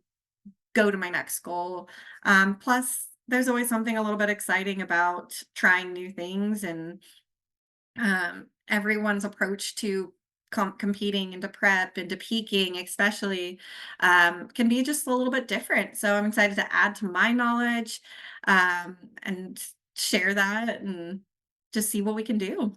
B: go to my next goal." Plus, there's always something a little bit exciting about trying new things, and everyone's approach to competing and to prep and to peaking, especially, can be just a little bit different. So I'm excited to add to my knowledge, and share that and just see what we can do.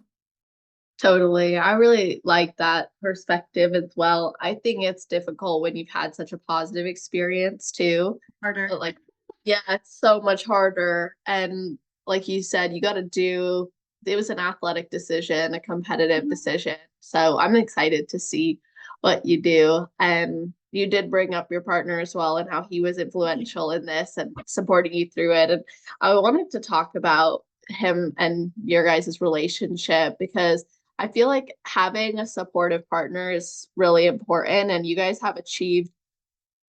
A: totally. I really like that perspective as well. I think it's difficult when you've had such a positive experience too.
B: Harder.
A: But like, yeah, it's so much harder. And like you said, you got to do, it was an athletic decision, a competitive
B: Mhm.
A: decision. So I'm excited to see what you do. And you did bring up your partner as well and how he was influential in this and supporting you through it. And I wanted to talk about him and your guys' relationship because I feel like having a supportive partner is really important. And you guys have achieved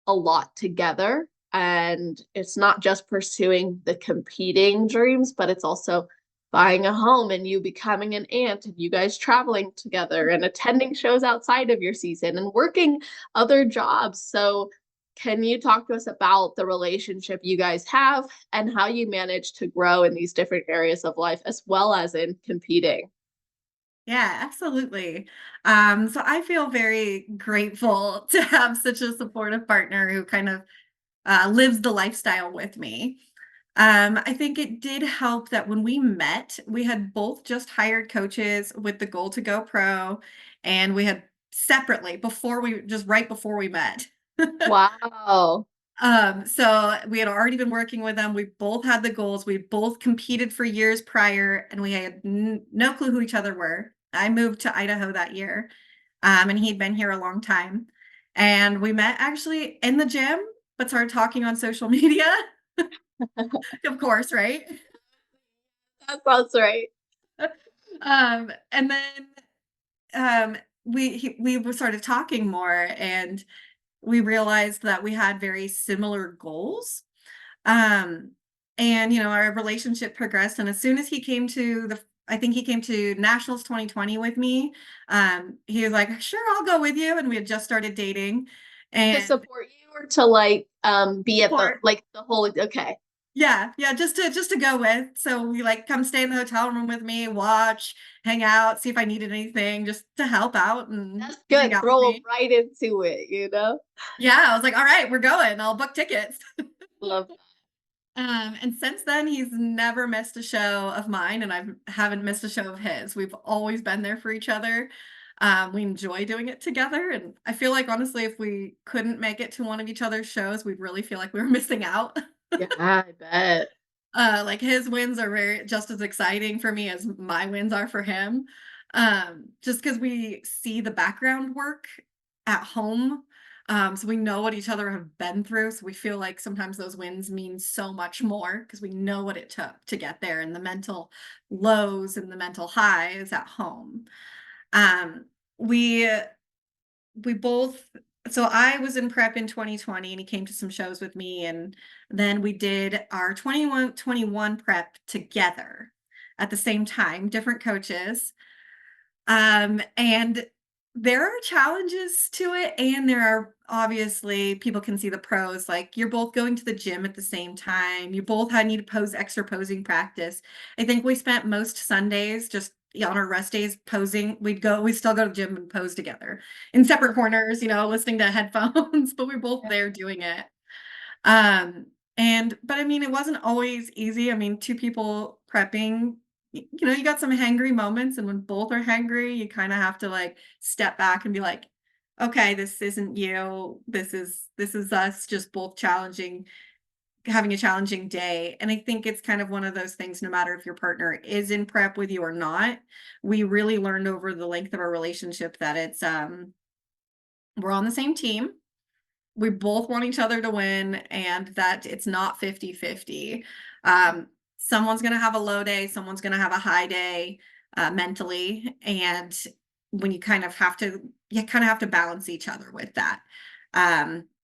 A: a lot together. And it's not just pursuing the competing dreams, but it's also buying a home and you becoming an aunt and you guys traveling together and attending shows outside of your season and working other jobs. So, can you talk to us about the relationship you guys have and how you manage to grow in these different areas of life as well as in competing?
B: Yeah, absolutely. So I feel very grateful to have such a supportive partner who kind of lives the lifestyle with me. I think it did help that when we met, we had both just hired coaches with the goal to go pro, and we had separately right before we met.
A: Wow.
B: So we had already been working with them. We both had the goals. We both competed for years prior, and we had no clue who each other were. I moved to Idaho that year, and he'd been here a long time. And we met actually in the gym, but started talking on social media. Of course, right?
A: That sounds right.
B: And then we were sort of talking more, and we realized that we had very similar goals. Um, and our relationship progressed. And as soon as he came to I think he came to Nationals 2020 with me. He was like, "Sure, I'll go with you." And we had just started dating.
A: To
B: And
A: support you or to like be at the
B: support.
A: like the whole okay.
B: Yeah, just to go with. So we like come stay in the hotel room with me, watch, hang out, see if I needed anything, just to help out and
A: That's
B: hang
A: good.
B: out with
A: Throw 'em
B: me.
A: right into it, you know?
B: Yeah, I was like, all right, we're going. I'll book tickets.
A: Love that.
B: And since then, he's never missed a show of mine, and I haven't missed a show of his. We've always been there for each other. We enjoy doing it together, and I feel like honestly, if we couldn't make it to one of each other's shows, we'd really feel like we were missing out.
A: Yeah, I bet.
B: Like his wins are just as exciting for me as my wins are for him. Just because we see the background work at home. So we know what each other have been through. So we feel like sometimes those wins mean so much more because we know what it took to get there and the mental lows and the mental highs at home. Um, we we both so I was in prep in 2020 and he came to some shows with me, and then we did our 21 prep together at the same time, different coaches. And there are challenges to it, and there are obviously people can see the pros. Like you're both going to the gym at the same time. You both had need to pose extra posing practice. I think we spent most Sundays just on our rest days posing. We still go to the gym and pose together in separate corners, listening to headphones, but we're both there doing it. Um, but I mean, it wasn't always easy. I mean, two people prepping, you got some hangry moments, and when both are hangry, you kind of have to like step back and be like, okay, this isn't you. This is us just both having a challenging day. And I think it's kind of one of those things, no matter if your partner is in prep with you or not, we really learned over the length of our relationship that we're on the same team. We both want each other to win, and that it's not 50-50. Someone's going to have a low day, someone's going to have a high day mentally. And when you kind of have to balance each other with that.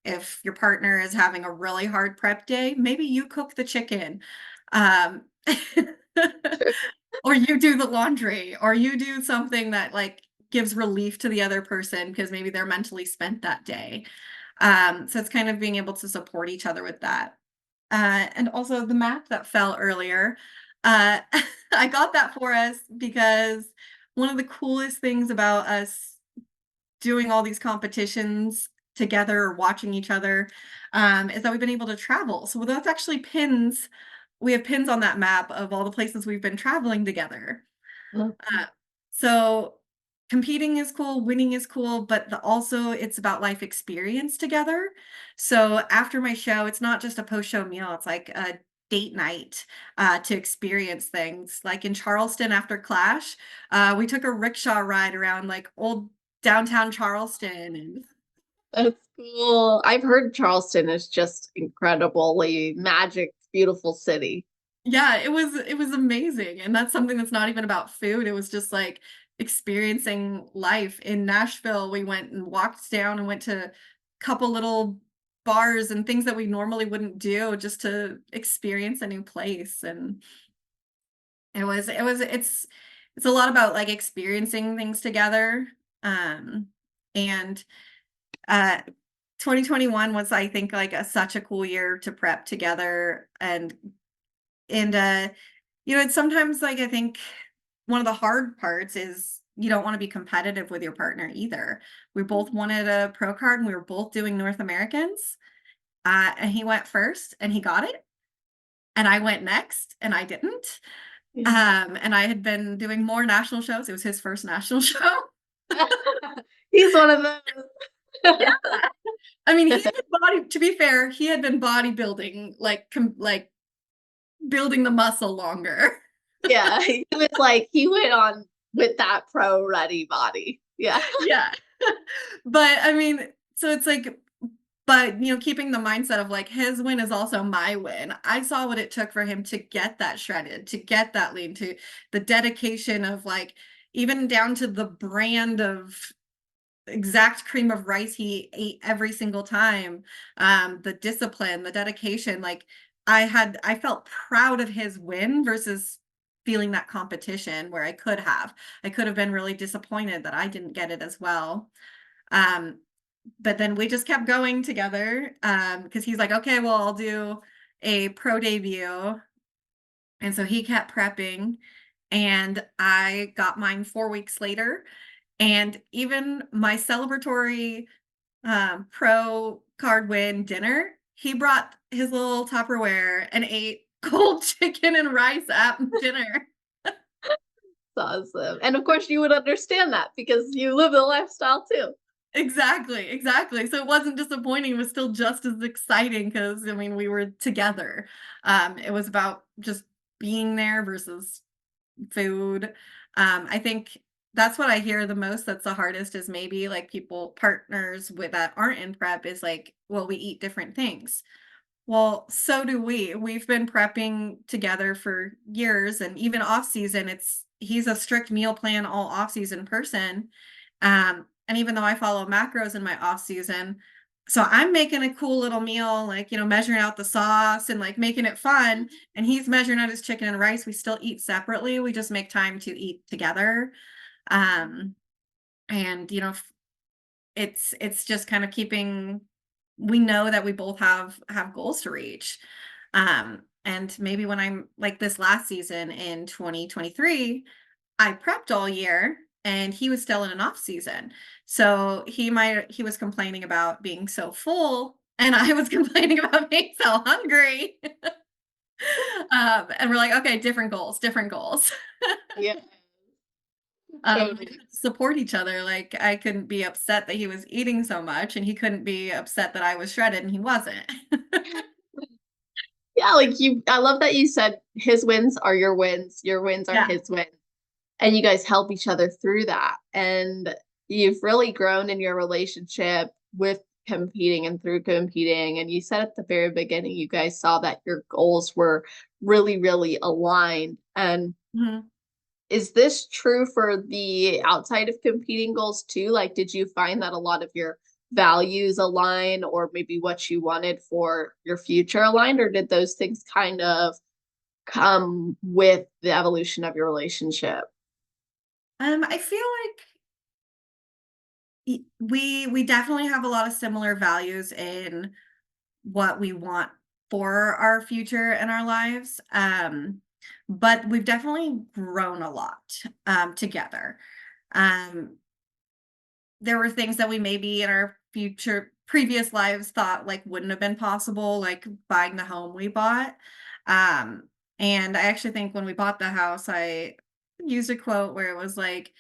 B: If your partner is having a really hard prep day, maybe you cook the chicken. Um, or you do the laundry, or you do something that like gives relief to the other person because maybe they're mentally spent that day. So it's kind of being able to support each other with that. And also the map that fell earlier, uh, I got that for us because one of the coolest things about us doing all these competitions together or watching each other is that we've been able to travel. So that's actually pins. We have pins on that map of all the places we've been traveling together. Uh, so competing is cool, winning is cool, but also it's about life experience together. So after my show, it's not just a post-show meal, it's like a date night to experience things. Like in Charleston after Clash, we took a rickshaw ride around like old downtown Charleston. And
A: That's cool. I've heard Charleston is just incredibly magic, beautiful city.
B: yeah, it was amazing. And that's something that's not even about food. It was just like experiencing life. In Nashville, we went and walked down and went to a couple little bars and things that we normally wouldn't do just to experience a new place. And it's a lot about like experiencing things together. And uh 2021 was, I think, like such a cool year to prep together. And it's sometimes like I think one of the hard parts is you don't want to be competitive with your partner either. We both wanted a pro card, and we were both doing North Americans. And he went first and he got it. and I went next and I didn't. And I had been doing more national shows. It was his first national show.
A: He's one of those.
B: Yeah. I mean, to be fair, he had been bodybuilding, like building the muscle longer.
A: Yeah, he was like, he went on with that pro ready body. Yeah.
B: Yeah. But I mean, so it's like, but keeping the mindset of like his win is also my win. I saw what it took for him to get that shredded, to get that lean, to the dedication of like, even down to the brand of exact cream of rice he ate every single time, the discipline, the dedication. Like I felt proud of his win versus feeling that competition where I could have been really disappointed that I didn't get it as well. But then we just kept going together, because he's like, okay, well, I'll do a pro debut. And so he kept prepping, and I got mine 4 weeks later. And even my celebratory pro card win dinner, he brought his little Tupperware and ate cold chicken and rice at dinner.
A: That's awesome. And of course, you would understand that because you live the lifestyle too.
B: Exactly. So it wasn't disappointing. It was still just as exciting because, I mean, we were together. It was about just being there versus food. I think that's what I hear the most that's the hardest is maybe like partners with that aren't in prep is like, well, we eat different things. Well, so do we. We've been prepping together for years, and even off season, he's a strict meal plan all off season person. And even though I follow macros in my off season, so I'm making a cool little meal, like, measuring out the sauce and like making it fun. And he's measuring out his chicken and rice. We still eat separately. We just make time to eat together. And it's just kind of we know that we both have goals to reach. And maybe when I'm like this last season in 2023, I prepped all year and he was still in an off season. So he was complaining about being so full and I was complaining about being so hungry. And we're like, okay, different goals.
A: Yeah.
B: We support each other. Like I couldn't be upset that he was eating so much and he couldn't be upset that I was shredded and he wasn't.
A: Yeah, like I love that you said his wins are your wins are
B: Yeah.
A: his wins. And you guys help each other through that. And you've really grown in your relationship with competing and through competing. And you said at the very beginning, you guys saw that your goals were really, really aligned. And
B: Mhm.
A: is this true for the outside of competing goals too? Like, did you find that a lot of your values align or maybe what you wanted for your future aligned, or did those things kind of come with the evolution of your relationship?
B: I feel like we definitely have a lot of similar values in what we want for our future and our lives. But we've definitely grown a lot together. Um, there were things that we maybe in our previous lives thought like wouldn't have been possible, like buying the home we bought. Um, and I actually think when we bought the house, I used a quote where it was like,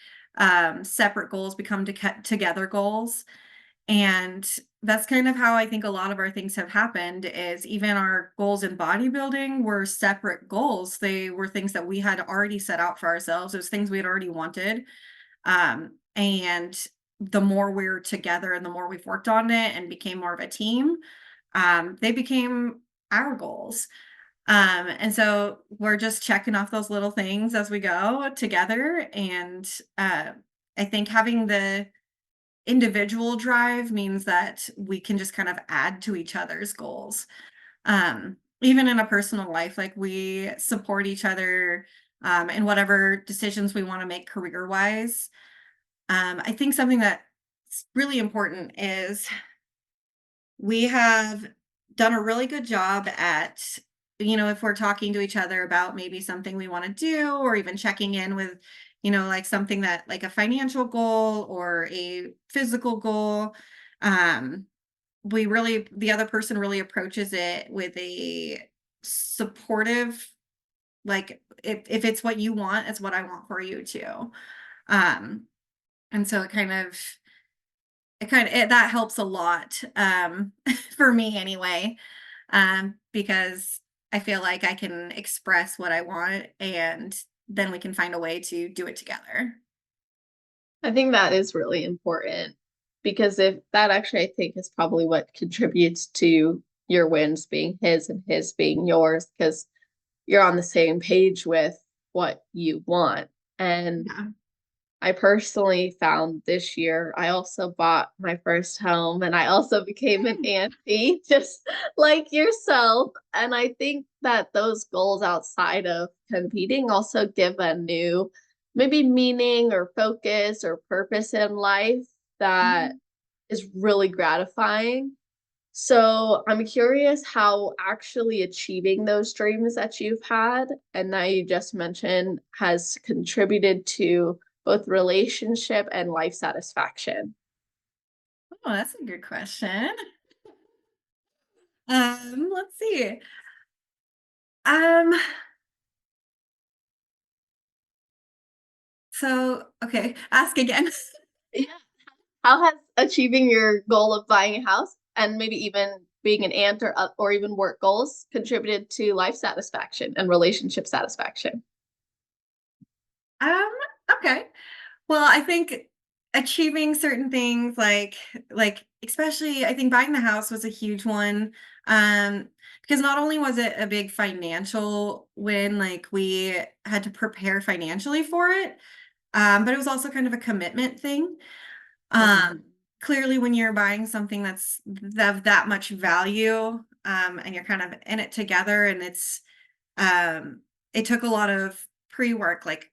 B: separate goals become together goals. And that's kind of how I think a lot of our things have happened is even our goals in bodybuilding were separate goals. They were things that we had already set out for ourselves. It was things we had already wanted. And the more we're together and the more we've worked on it and became more of a team, they became our goals. And so we're just checking off those little things as we go together. And I think having the individual drive means that we can just kind of add to each other's goals. Even in a personal life, like we support each other in whatever decisions we want to make career wise. I think something that's really important is we have done a really good job at, if we're talking to each other about maybe something we want to do, or even checking in with, like something that like a financial goal or a physical goal. The other person really approaches it with a supportive. Like if it's what you want, it's what I want for you too. Um, and so that helps a lot, for me anyway, because I feel like I can express what I want and then we can find a way to do it together.
A: I think that is really important because if that actually, I think, is probably what contributes to your wins being his and his being yours because you're on the same page with what you want. And
B: Yeah.
A: I personally found this year, I also bought my first home and I also became an auntie, just like yourself. And I think that those goals outside of competing also give a new, maybe meaning or focus or purpose in life that
B: Mhm.
A: is really gratifying. So I'm curious how actually achieving those dreams that you've had and that you just mentioned has contributed to both relationship and life satisfaction.
B: Oh, that's a good question. Let's see. Um, so okay, ask again.
A: Yeah. How has achieving your goal of buying a house and maybe even being an aunt or even work goals contributed to life satisfaction and relationship satisfaction?
B: Um, okay. Well, I think achieving certain things like especially I think buying the house was a huge one. Because not only was it a big financial win, like we had to prepare financially for it, but it was also kind of a commitment thing.
A: Mhm.
B: Clearly when you're buying something that's of that much value, and you're kind of in it together and um, it took a lot of pre-work, like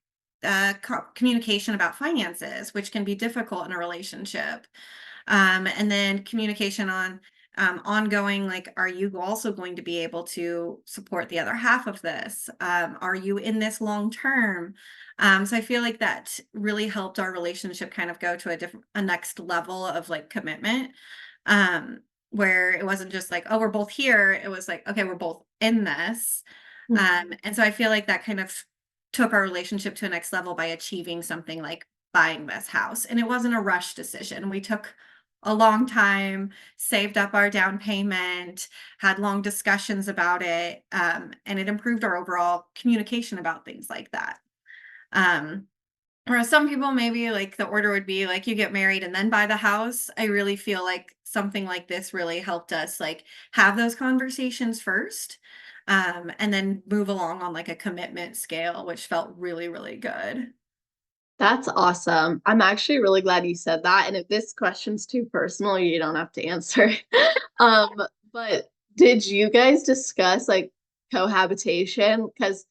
B: communication about finances, which can be difficult in a relationship. And then communication on ongoing, like, are you also going to be able to support the other half of this? Are you in this long term? So I feel like that really helped our relationship kind of go to a next level of like commitment. Um, where it wasn't just like, oh, we're both here. It was like, okay, we're both in this.
A: Mhm.
B: And so I feel like that kind of took our relationship to a next level by achieving something like buying this house. And it wasn't a rush decision. We took a long time, saved up our down payment, had long discussions about it, and it improved our overall communication about things like that. Um, Whereas some people maybe like the order would be like you get married and then buy the house. I really feel like something like this really helped us like have those conversations first, and then move along on like a commitment scale, which felt really, really good.
A: That's awesome. I'm actually really glad you said that. And if this question's too personal, you don't have to answer. Um, but did you guys discuss like cohabitation? Because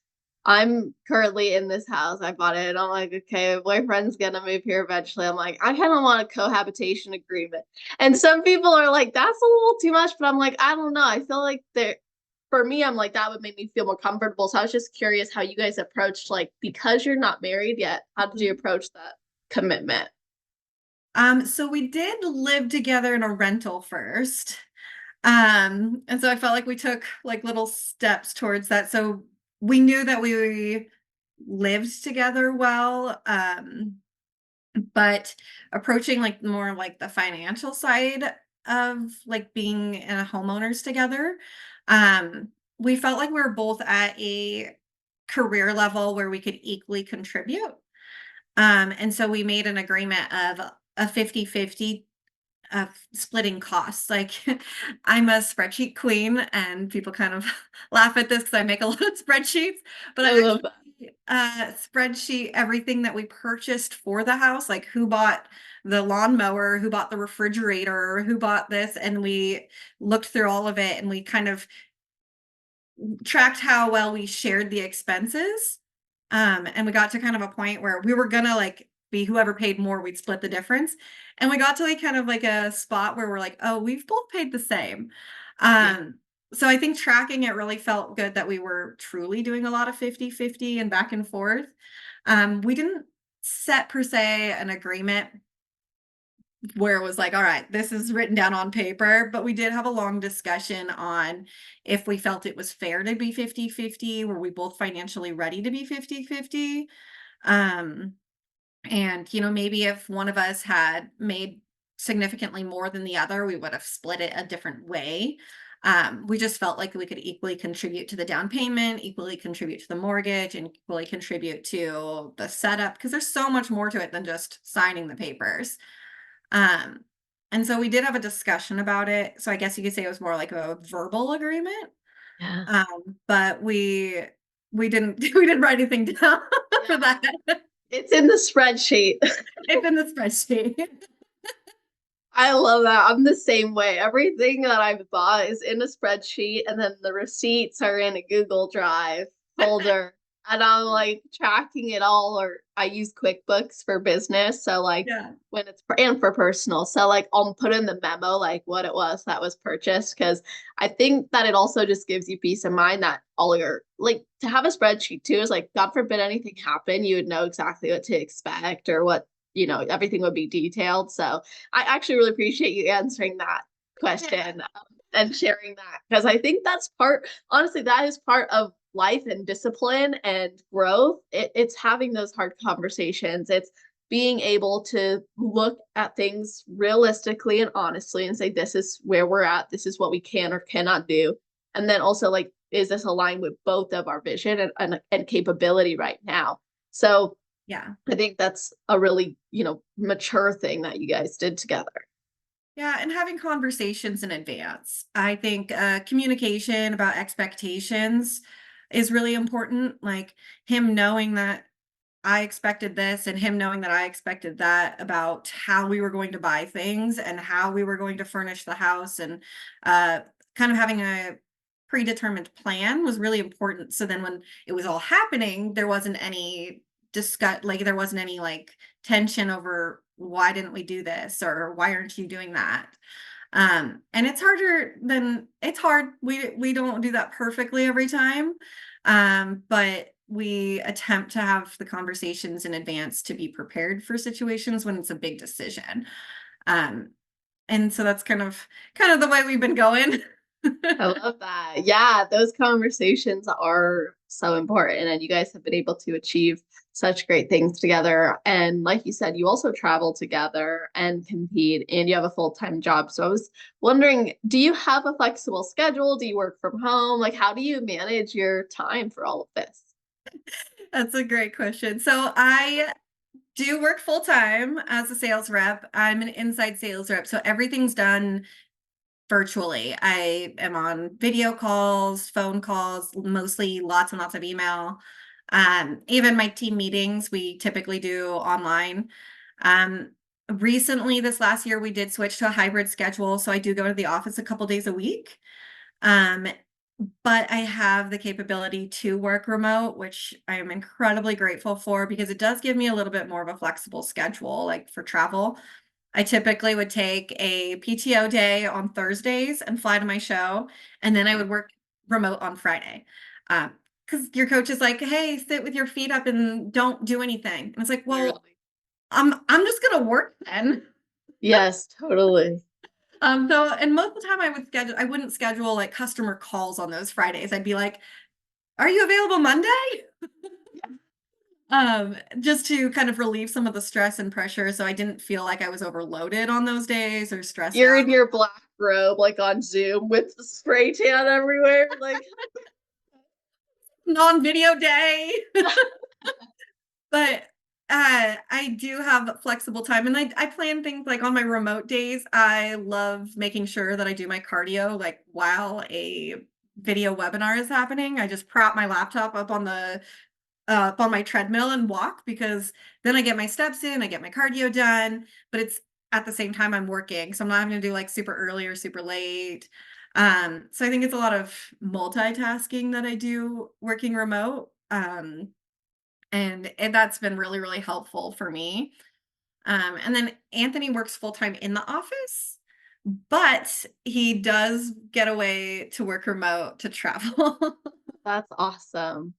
A: I'm currently in this house. I bought it and I'm like, okay, my boyfriend's gonna move here eventually. I'm like, I kind of want a cohabitation agreement. And some people are like, that's a little too much, but I'm like, I don't know. I feel like there for me, I'm like, that would make me feel more comfortable. So I was just curious how you guys approached, like, because you're not married yet, how did you
B: Mhm.
A: approach that commitment?
B: So we did live together in a rental first. And so I felt like we took like little steps towards that. So we knew that we lived together well. But approaching like more like the financial side of like being in a homeowners together, we felt like we were both at a career level where we could equally contribute. And so we made an agreement of a 50-50 of splitting costs. Like I'm a spreadsheet queen and people kind of laugh at this because I make a lot of spreadsheets, but
A: I
B: I
A: love that.
B: actually spreadsheet everything that we purchased for the house, like who bought the lawnmower, who bought the refrigerator, who bought this, and we looked through all of it and we kind of tracked how well we shared the expenses. And we got to kind of a point where we were gonna like be whoever paid more, we'd split the difference. And we got to like kind of like a spot where we're like, oh, we've both paid the same.
A: Yeah.
B: Um, so I think tracking it really felt good that we were truly doing a lot of 50-50 and back and forth. We didn't set per se an agreement where it was like, all right, this is written down on paper, but we did have a long discussion on if we felt it was fair to be 50-50. Were we both financially ready to be 50-50? Um, and, maybe if one of us had made significantly more than the other, we would have split it a different way. We just felt like we could equally contribute to the down payment, equally contribute to the mortgage, and equally contribute to the setup, because there's so much more to it than just signing the papers. Um, and so we did have a discussion about it. So I guess you could say it was more like a verbal agreement.
A: Yeah.
B: But we didn't we didn't write anything down for that.
A: It's in the spreadsheet.
B: It's in the spreadsheet.
A: I love that. I'm the same way. Everything that I've bought is in a spreadsheet, and then the receipts are in a Google Drive folder. And I'm like tracking it all, or I use QuickBooks for business. So like
B: Yeah.
A: when it's and for personal. So like I'll put in the memo like what it was that was purchased, because I think that it also just gives you peace of mind that all your like to have a spreadsheet too is like God forbid anything happen, you would know exactly what to expect or what everything would be detailed. So I actually really appreciate you answering that question and sharing that, because I think that's honestly, that is part of life and discipline and growth. It's having those hard conversations. It's being able to look at things realistically and honestly and say, this is where we're at. This is what we can or cannot do. And then also like, is this aligned with both of our vision and capability right now? So
B: Yeah.
A: I think that's a really, mature thing that you guys did together.
B: Yeah, and having conversations in advance. I think communication about expectations is really important. Like him knowing that I expected this and him knowing that I expected that about how we were going to buy things and how we were going to furnish the house, and kind of having a predetermined plan was really important. So then when it was all happening, there wasn't any there wasn't any like tension over why didn't we do this or why aren't you doing that. And it's hard. We don't do that perfectly every time. But we attempt to have the conversations in advance to be prepared for situations when it's a big decision. And so that's kind of the way we've been going.
A: I love that. Yeah, those conversations are so important, and you guys have been able to achieve such great things together. And like you said, you also travel together and compete, and you have a full-time job. So I was wondering, do you have a flexible schedule? Do you work from home? Like, how do you manage your time for all of this?
B: That's a great question. So I do work full time as a sales rep. I'm an inside sales rep. So everything's done virtually. I am on video calls, phone calls, mostly lots and lots of email. Even my team meetings, we typically do online. Recently, this last year, we did switch to a hybrid schedule. So I do go to the office a couple days a week. But I have the capability to work remote, which I am incredibly grateful for, because it does give me a little bit more of a flexible schedule, like for travel. I typically would take a PTO day on Thursdays and fly to my show, and then I would work remote on Friday. Because your coach is like, "Hey, sit with your feet up and don't do anything." And it's like, "Well,
A: Literally.
B: I'm just gonna work then."
A: Yes, totally.
B: And most of the time I wouldn't schedule like customer calls on those Fridays. I'd be like, "Are you available Monday?" Just to kind of relieve some of the stress and pressure, so I didn't feel like I was overloaded on those days or stressed
A: You're
B: out.
A: in your black robe, like on Zoom with the spray tan everywhere. Like,
B: Non-video day. But I do have flexible time, and I plan things like on my remote days. I love making sure that I do my cardio like while a video webinar is happening. I just prop my laptop up on my treadmill and walk, because then I get my steps in, I get my cardio done, but it's at the same time I'm working. So I'm not having to do like super early or super late. So I think it's a lot of multitasking that I do working remote. And that's been really, really helpful for me. And then Anthony works full time in the office, but he does get away to work remote to travel.
A: that's awesome.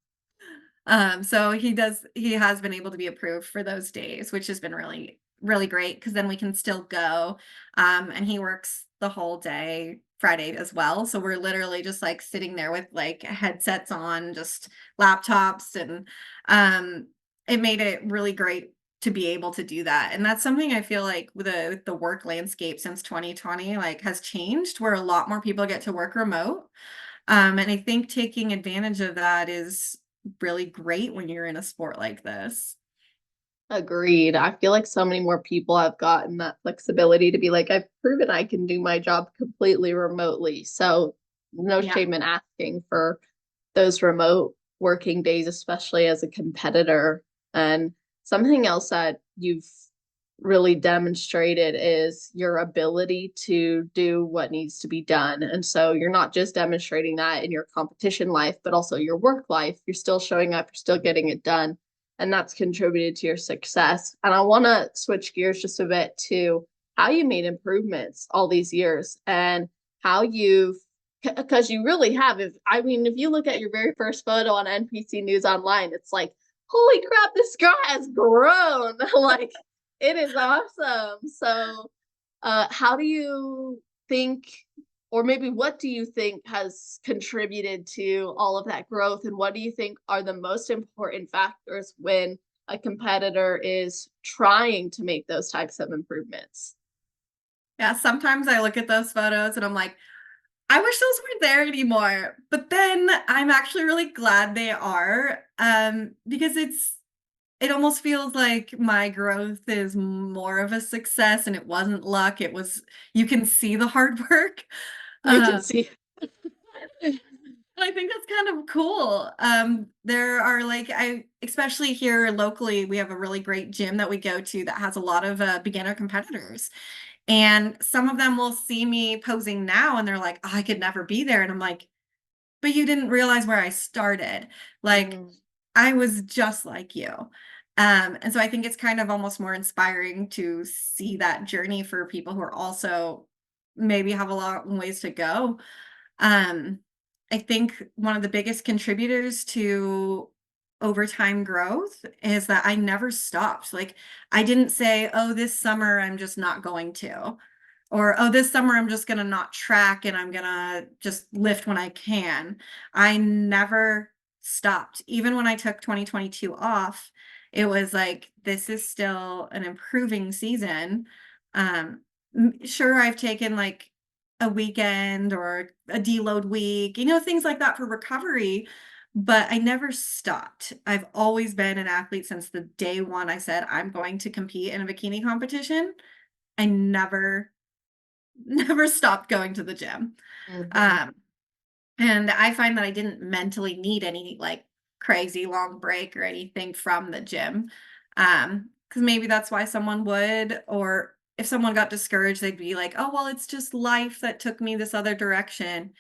B: So he has been able to be approved for those days, which has been really really great because then we can still go. And he works the whole day Friday as well. So we're literally just like sitting there with like headsets on, just laptops, and it made it really great to be able to do that. And that's something I feel like with the work landscape since 2020 like has changed, where a lot more people get to work remote. And I think taking advantage of that is really great when you're in a sport like this.
A: Agreed. I feel like so many more people have gotten that flexibility to be like, I've proven I can do my job completely remotely. So no
B: Yeah.
A: shame in asking for those remote working days, especially as a competitor. And something else that you've really demonstrated is your ability to do what needs to be done. And so you're not just demonstrating that in your competition life, but also your work life. You're still showing up, you're still getting it done. And that's contributed to your success. And I want to switch gears just a bit to how you made improvements all these years and how you've, because you really have. If you look at your very first photo on NPC News Online, it's like, holy crap, this girl has grown. Like, it is awesome. So, how do you think, or maybe what do you think has contributed to all of that growth? And what do you think are the most important factors when a competitor is trying to make those types of improvements?
B: Yeah, sometimes I look at those photos and I'm like, I wish those weren't there anymore. But then I'm actually really glad they are, because it almost feels like my growth is more of a success and it wasn't luck. It was, you can see the hard work.
A: You can
B: Uh,
A: see.
B: I think that's kind of cool. There are like, especially here locally, we have a really great gym that we go to that has a lot of beginner competitors. And some of them will see me posing now and they're like, oh, I could never be there. And I'm like, but you didn't realize where I started. Like,
A: Mm.
B: I was just like you. And so I think it's kind of almost more inspiring to see that journey for people who are also maybe have a long ways to go. Um, I think one of the biggest contributors to overtime growth is that I never stopped. Like, I didn't say, oh, this summer I'm just not going to, or oh, this summer I'm just going to not track and I'm going to just lift when I can. I never stopped. Even when I took 2022 off, it was like, this is still an improving season. Sure, I've taken like a weekend or a deload week, things like that for recovery, but I never stopped. I've always been an athlete since the day one I said I'm going to compete in a bikini competition. I never never stopped going to the gym.
A: Mhm.
B: Um, and I find that I didn't mentally need any like crazy long break or anything from the gym. Because maybe that's why someone would, or if someone got discouraged, they'd be like, oh, well, it's just life that took me this other direction.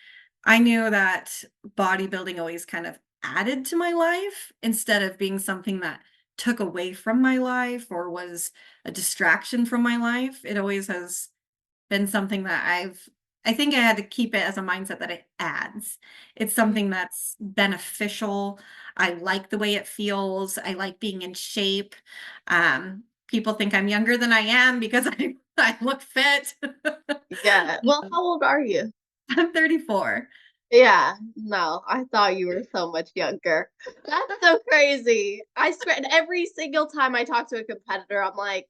B: I knew that bodybuilding always kind of added to my life instead of being something that took away from my life or was a distraction from my life. It always has been something that I think I had to keep it as a mindset that it adds. It's something that's beneficial. I like the way it feels. I like being in shape. People think I'm younger than I am because I look fit.
A: Yeah. Well, how old are you?
B: I'm 34.
A: Yeah, no, I thought you were so much younger. That's so crazy. I swear, and every single time I talk to a competitor, I'm like,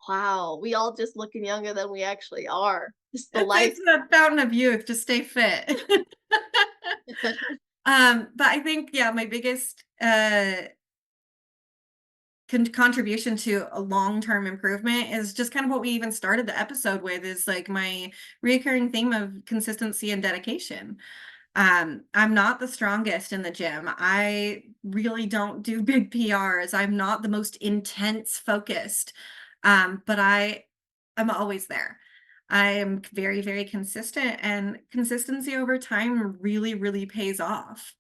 A: wow, we all just looking younger than we actually are. Just the life.
B: It's a fountain of youth. Just stay fit. But I think, yeah, my biggest contribution to a long-term improvement is just kind of what we even started the episode with, is like my reoccurring theme of consistency and dedication. I'm not the strongest in the gym. I really don't do big PRs. I'm not the most intense focused. But I'm always there. I am very, very consistent, and consistency over time really, really pays off.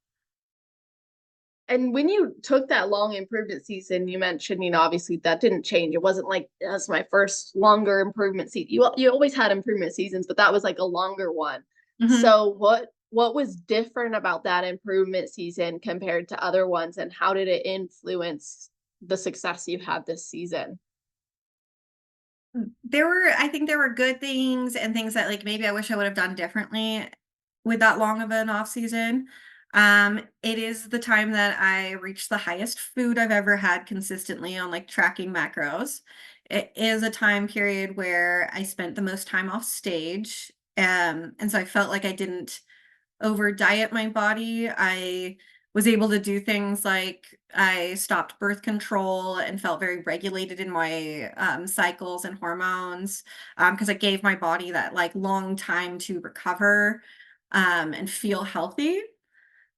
A: And when you took that long improvement season, you mentioned, obviously that didn't change. It wasn't like that's my first longer improvement season. You always had improvement seasons, but that was like a longer one.
B: Mhm.
A: So what was different about that improvement season compared to other ones, and how did it influence the success you had this season?
B: I think there were good things and things that like maybe I wish I would have done differently with that long of an off season. It is the time that I reached the highest food I've ever had consistently on like tracking macros. It is a time period where I spent the most time off stage. And so I felt like I didn't over diet my body. I was able to do things like I stopped birth control and felt very regulated in my cycles and hormones because I gave my body that like long time to recover and feel healthy.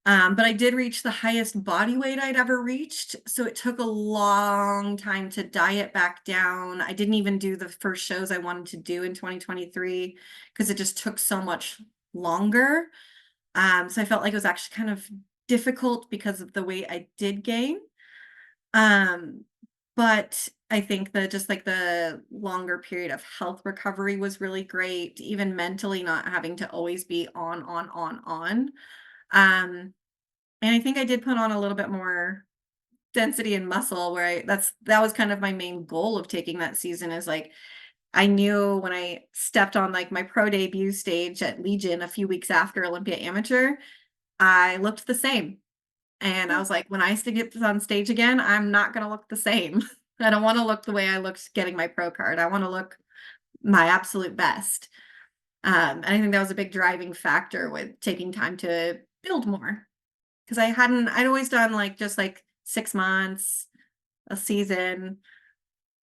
B: But I did reach the highest body weight I'd ever reached. So it took a long time to diet back down. I didn't even do the first shows I wanted to do in 2023 because it just took so much longer. So I felt like it was actually kind of difficult because of the weight I did gain. Um, but I think that just like the longer period of health recovery was really great, even mentally not having to always be on. Um, and I think I did put on a little bit more density and muscle where that was kind of my main goal of taking that season is like I knew when I stepped on like my pro debut stage at Legion a few weeks after Olympia Amateur, I looked the same. And I was like, when I get on stage again, I'm not going to look the same. I don't want to look the way I looked getting my pro card. I want to look my absolute best. And I think that was a big driving factor with taking time to build more. Because I'd always done like just like 6 months, a season,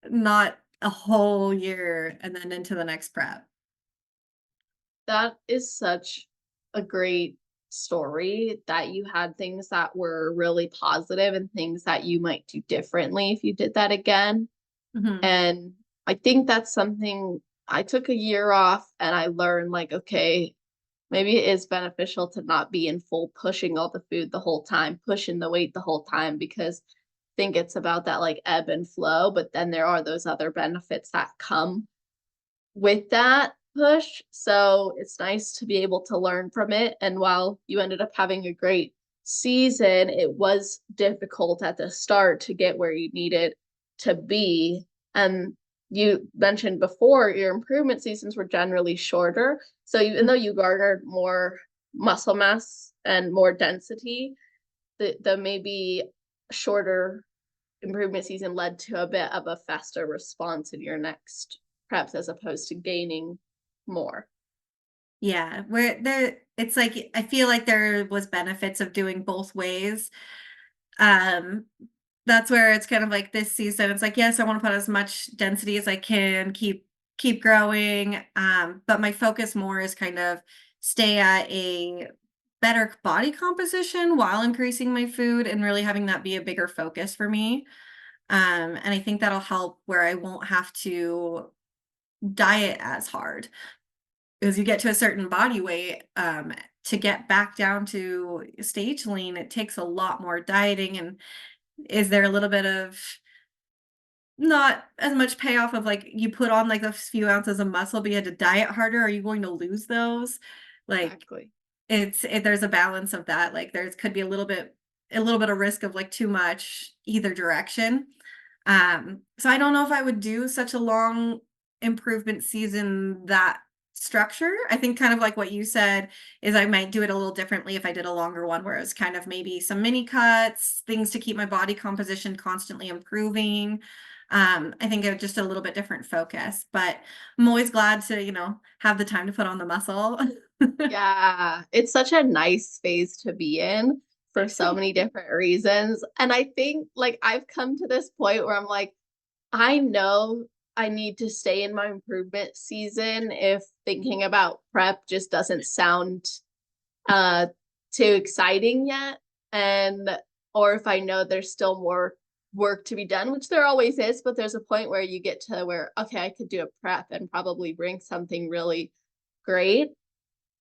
B: not a whole year, and then into the next prep.
A: That is such a great story that you had things that were really positive and things that you might do differently if you did that again.
B: Mhm.
A: And I think that's something I took a year off and I learned like, okay, maybe it is beneficial to not be in full pushing all the food the whole time, pushing the weight the whole time, because I think it's about that like ebb and flow. But then there are those other benefits that come with that push. So it's nice to be able to learn from it. And while you ended up having a great season, it was difficult at the start to get where you needed to be. And you mentioned before your improvement seasons were generally shorter. So even though you garnered more muscle mass and more density, the maybe shorter improvement season led to a bit of a faster response in your next preps as opposed to gaining more.
B: Yeah, where there it's like I feel like there was benefits of doing both ways. Um, that's where it's kind of like this season, it's like, yes, I want to put as much density as I can, keep growing. But my focus more is kind of stay at a better body composition while increasing my food and really having that be a bigger focus for me. And I think that'll help where I won't have to diet as hard because you get to a certain body weight, to get back down to stage lean, it takes a lot more dieting. And is there a little bit of not as much payoff of like you put on like a few ounces of muscle, but you had to diet harder? Are you going to lose those? Like
A: Exactly.
B: there's a balance of that. Like there's could be a little bit of risk of like too much either direction. So I don't know if I would do such a long improvement season that structure. I think kind of like what you said is I might do it a little differently if I did a longer one where it's kind of maybe some mini cuts, things to keep my body composition constantly improving. I think it just a little bit different focus, but I'm always glad to, have the time to put on the muscle.
A: Yeah, it's such a nice phase to be in for so many different reasons. And I think like I've come to this point where I'm like, I know I need to stay in my improvement season if thinking about prep just doesn't sound uh too exciting yet. And or if I know there's still more work to be done, which there always is, but there's a point where you get to where, okay, I could do a prep and probably bring something really great.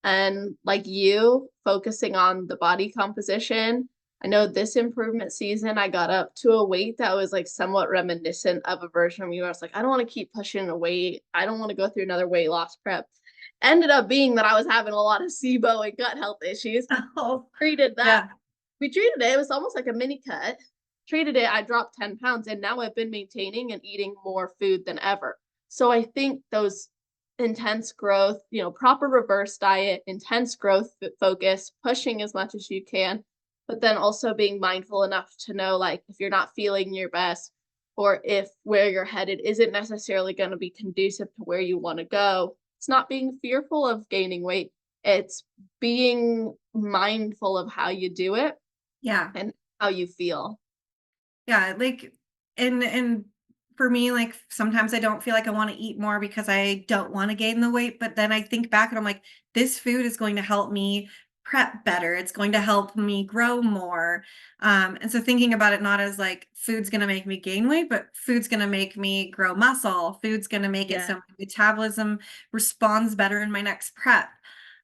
A: And like you focusing on the body composition, I know this improvement season, I got up to a weight that was like somewhat reminiscent of a version of me where I was like, I don't want to keep pushing a weight. I don't want to go through another weight loss prep. Ended up being that I was having a lot of SIBO and gut health issues.
B: Oh,
A: Treated that.
B: yeah.
A: We treated it. It was almost like a mini cut. Treated it. I dropped 10 pounds and now I've been maintaining and eating more food than ever. So I think those intense growth, proper reverse diet, intense growth focus, pushing as much as you can, but then also being mindful enough to know, like, if you're not feeling your best or if where you're headed isn't necessarily going to be conducive to where you want to go, it's not being fearful of gaining weight. It's being mindful of how you do it
B: Yeah.
A: and how you feel.
B: Yeah, like, and for me, like, sometimes I don't feel like I wanna eat more because I don't wanna gain the weight, but then I think back and I'm like, "This food is going to help me prep better, it's going to help me grow more." And so thinking about it not as, like, food's gonna make me gain weight, but food's gonna make me grow muscle, food's gonna make it so
A: Yeah.
B: my metabolism responds better in my next prep.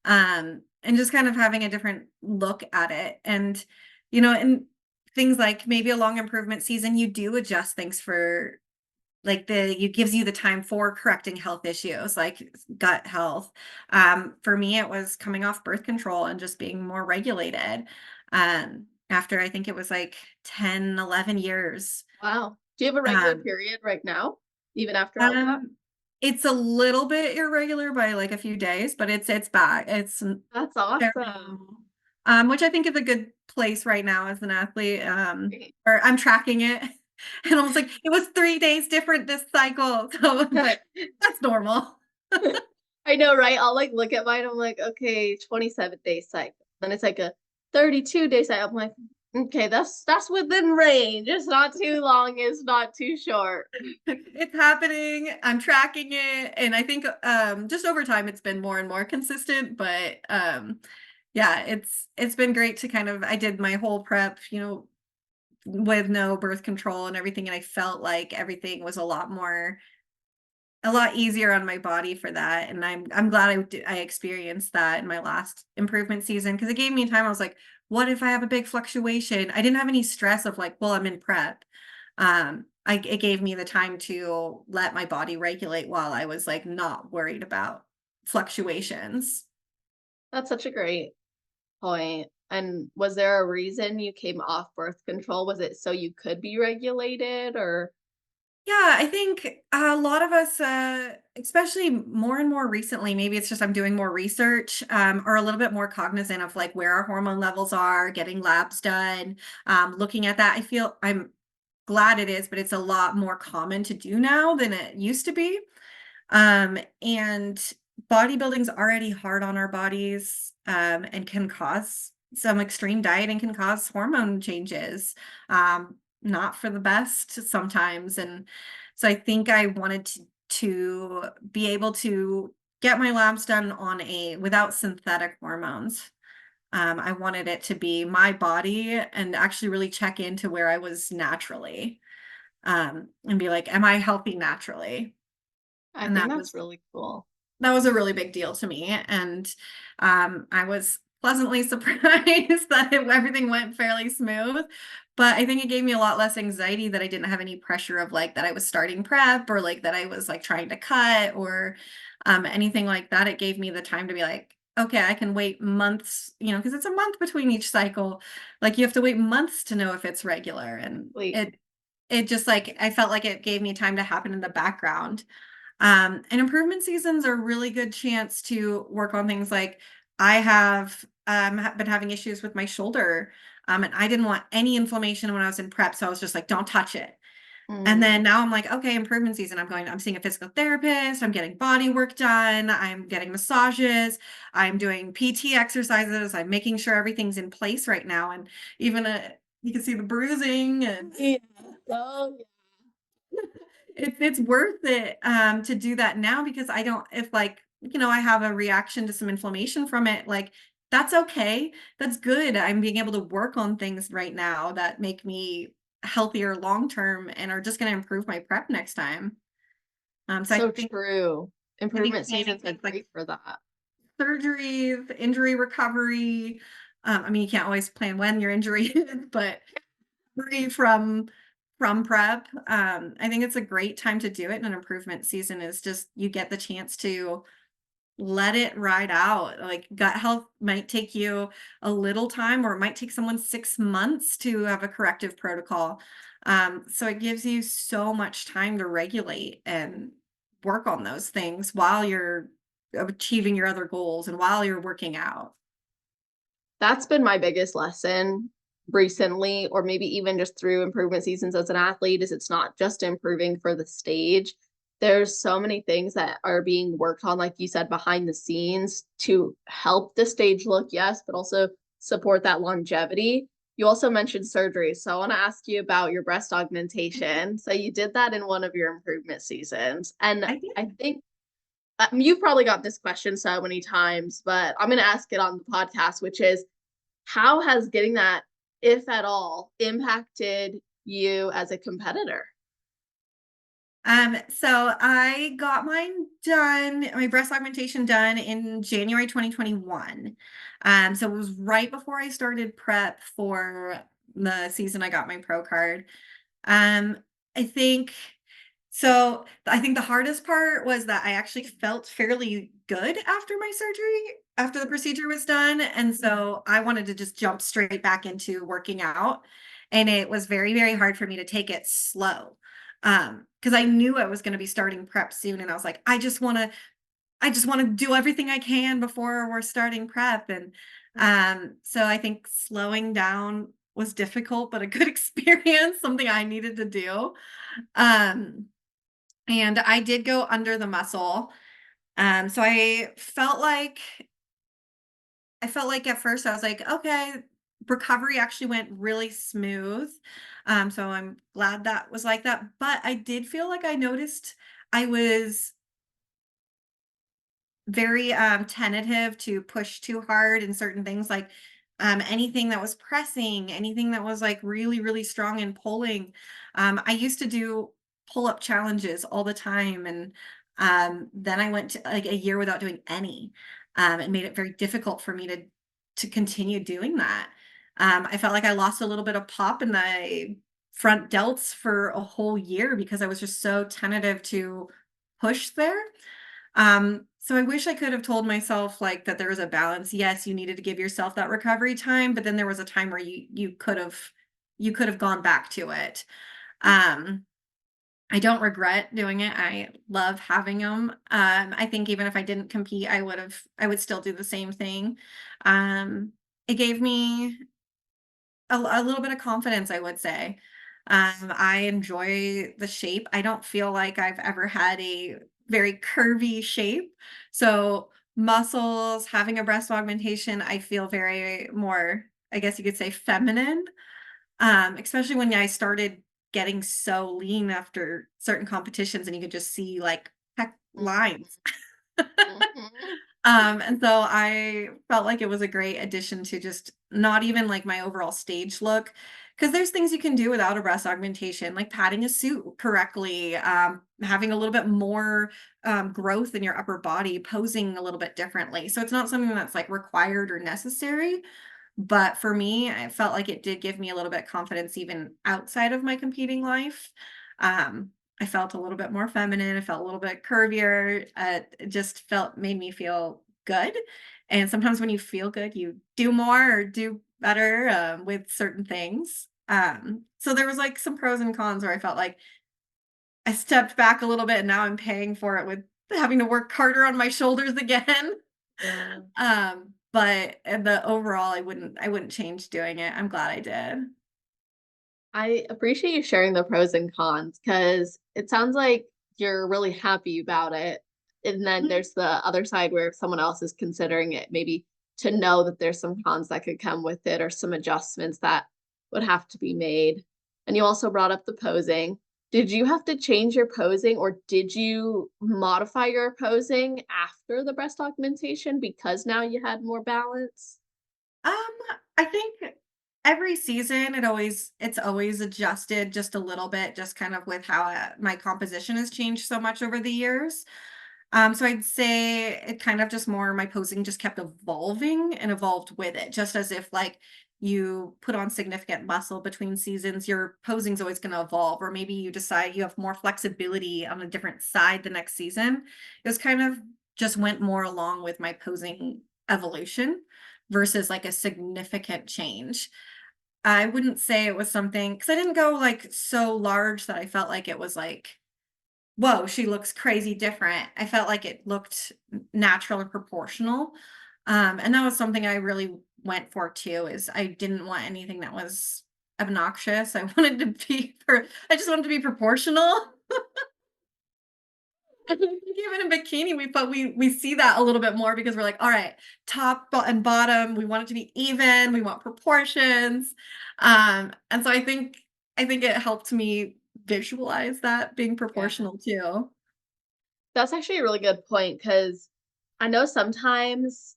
B: And just kind of having a different look at it, and things like maybe a long improvement season, you do adjust things for like it gives you the time for correcting health issues like gut health. For me, it was coming off birth control and just being more regulated. After I think it was like 10, 11 years.
A: Wow. Do you have a regular
B: Um,
A: period right now, even after all of that?
B: um, it's a little bit irregular by like a few days, but it's back.
A: That's
B: Fairly
A: awesome.
B: normal. Which I think is a good place right now as an athlete,
A: Great.
B: or I'm tracking it, and I was like, "It was 3 days different this cycle," so but that's normal.
A: I know, right? I'll like look at mine. I'm like, okay, 27-day cycle. Then it's like a 32-day cycle. I'm like, okay, that's within range. It's not too long. It's not too short.
B: It's happening, I'm tracking it, and I think, just over time, it's been more and more consistent, but, yeah, it's been great to kind of I did my whole prep, with no birth control and everything, and I felt like everything was a lot easier on my body for that, and I'm glad I experienced that in my last improvement season because it gave me time. I was like, "What if I have a big fluctuation?" I didn't have any stress of like, "Well, I'm in prep." It gave me the time to let my body regulate while I was like not worried about fluctuations.
A: That's such a great point. And was there a reason you came off birth control? Was it so you could be regulated or?
B: Yeah, I think a lot of us, especially more and more recently, maybe it's just I'm doing more research, are a little bit more cognizant of like where our hormone levels are, getting labs done, looking at that. I feel I'm glad it is, but it's a lot more common to do now than it used to be. And bodybuilding's already hard on our bodies, and can cause some extreme dieting can cause hormone changes. Not for the best sometimes. And so I think I wanted to be able to get my labs done on a without synthetic hormones. I wanted it to be my body and actually really check into where I was naturally, and be like, am I healthy naturally?
A: I
B: And
A: think that's really cool.
B: that was a really big deal to me, and, I was pleasantly surprised that everything went fairly smooth, but I think it gave me a lot less anxiety that I didn't have any pressure of, like, that I was starting prep or, like, that I was, like, trying to cut or, anything like that. It gave me the time to be like, "Okay, I can wait months," because it's a month between each cycle. Like, you have to wait months to know if it's regular, and
A: Wait,
B: it just, like I felt like it gave me time to happen in the background. And improvement seasons are a really good chance to work on things like I have been having issues with my shoulder. And I didn't want any inflammation when I was in prep. So I was just like, don't touch it. And
A: mm,
B: then now I'm like, okay, improvement season. I'm seeing a physical therapist. I'm getting body work done. I'm getting massages. I'm doing PT exercises. I'm making sure everything's in place right now. And even you can see the bruising and
A: yeah. Oh,
B: it's worth it, to do that now because I don't if, like, I have a reaction to some inflammation from it, like, that's okay. That's good. I'm being able to work on things right now that make me healthier long term and are just gonna improve my prep next time. So
A: so true.
B: I think
A: Improvement
B: planning
A: seasons are
B: things like
A: great for that.
B: surgeries, injury recovery, I mean, you can't always plan when your injury is, but free from prep. I think it's a great time to do it in an improvement season is just you get the chance to let it ride out. Like gut health might take you a little time or it might take someone 6 months to have a corrective protocol. So it gives you so much time to regulate and work on those things while you're achieving your other goals and while you're working out.
A: That's been my biggest lesson recently, or maybe even just through improvement seasons as an athlete, is it's not just improving for the stage. There's so many things that are being worked on, like you said, behind the scenes to help the stage look, yes, but also support that longevity. You also mentioned surgery. So I want to ask you about your breast augmentation. So you did that in one of your improvement seasons. And
B: I did.
A: I think you've probably got this question so many times, but I'm going to ask it on the podcast, which is, how has getting that, if at all, impacted you as a competitor?
B: So I got my breast augmentation done in January 2021. So it was right before I started prep for the season I got my pro card. Um, I think I think the hardest part was that I actually felt fairly good after my surgery, after the procedure was done. And so I wanted to just jump straight back into working out. And it was very, very hard for me to take it slow. Because I knew I was going to be starting prep soon. And I was like, I just want to do everything I can before we're starting prep. And so I think slowing down was difficult, but a good experience, something I needed to do. Um, and I did go under the muscle. So I felt like at first I was like, okay, recovery actually went really smooth. So I'm glad that was like that. But I did feel like I noticed I was very tentative to push too hard in certain things, like anything that was pressing, anything that was like really, really strong and pulling. I used to do pull-up challenges all the time, and then I went to like a year without doing any. It made it very difficult for me to continue doing that. I felt like I lost a little bit of pop in the front delts for a whole year because I was just so tentative to push there. So I wish I could have told myself like that there was a balance. Yes, you needed to give yourself that recovery time, but then there was a time where you could have gone back to it. Um, I don't regret doing it. I love having them. I think even if I didn't compete, I would still do the same thing. It gave me a little bit of confidence, I would say. I enjoy the shape. I don't feel like I've ever had a very curvy shape. So muscles, having a breast augmentation, I feel very more, I guess you could say, feminine. Especially when I started getting so lean after certain competitions and you could just see like pec lines.
A: Mhm.
B: And so I felt like it was a great addition to just not even like my overall stage look. Because there's things you can do without a breast augmentation, like padding a suit correctly, having a little bit more growth in your upper body, posing a little bit differently. So it's not something that's like required or necessary. But for me, I felt like it did give me a little bit confidence even outside of my competing life. Um, I felt a little bit more feminine. I felt a little bit curvier. It just made me feel good. And sometimes when you feel good, you do more or do better with certain things. So there was like some pros and cons where I felt like I stepped back a little bit and now I'm paying for it with having to work harder on my shoulders again.
A: Yeah.
B: But in the overall, I wouldn't change doing it. I'm glad I did.
A: I appreciate you sharing the pros and cons because it sounds like you're really happy about it. And then
B: Mhm.
A: there's the other side where if someone else is considering it, maybe to know that there's some cons that could come with it or some adjustments that would have to be made. And you also brought up the posing. Did you have to change your posing or did you modify your posing after the breast augmentation because now you had more balance?
B: Um, I think every season it's always adjusted just a little bit, just kind of with how my composition has changed so much over the years. So I'd say it kind of just more my posing just kept evolving and evolved with it, just as if like you put on significant muscle between seasons, your posing's always going to evolve, or maybe you decide you have more flexibility on a different side the next season. It was kind of just went more along with my posing evolution versus like a significant change. I wouldn't say it was something because I didn't go like so large that I felt like it was like whoa, she looks crazy different. I felt like it looked natural and proportional. And that was something I really went for too, is I didn't want anything that was obnoxious. I wanted to be, I just wanted to be proportional. I think even in bikini, we see that a little bit more because we're like, all right, and bottom, we want it to be even, we want proportions. And so I think it helped me visualize that being
A: Yeah.
B: proportional too.
A: That's actually a really good point because I know sometimes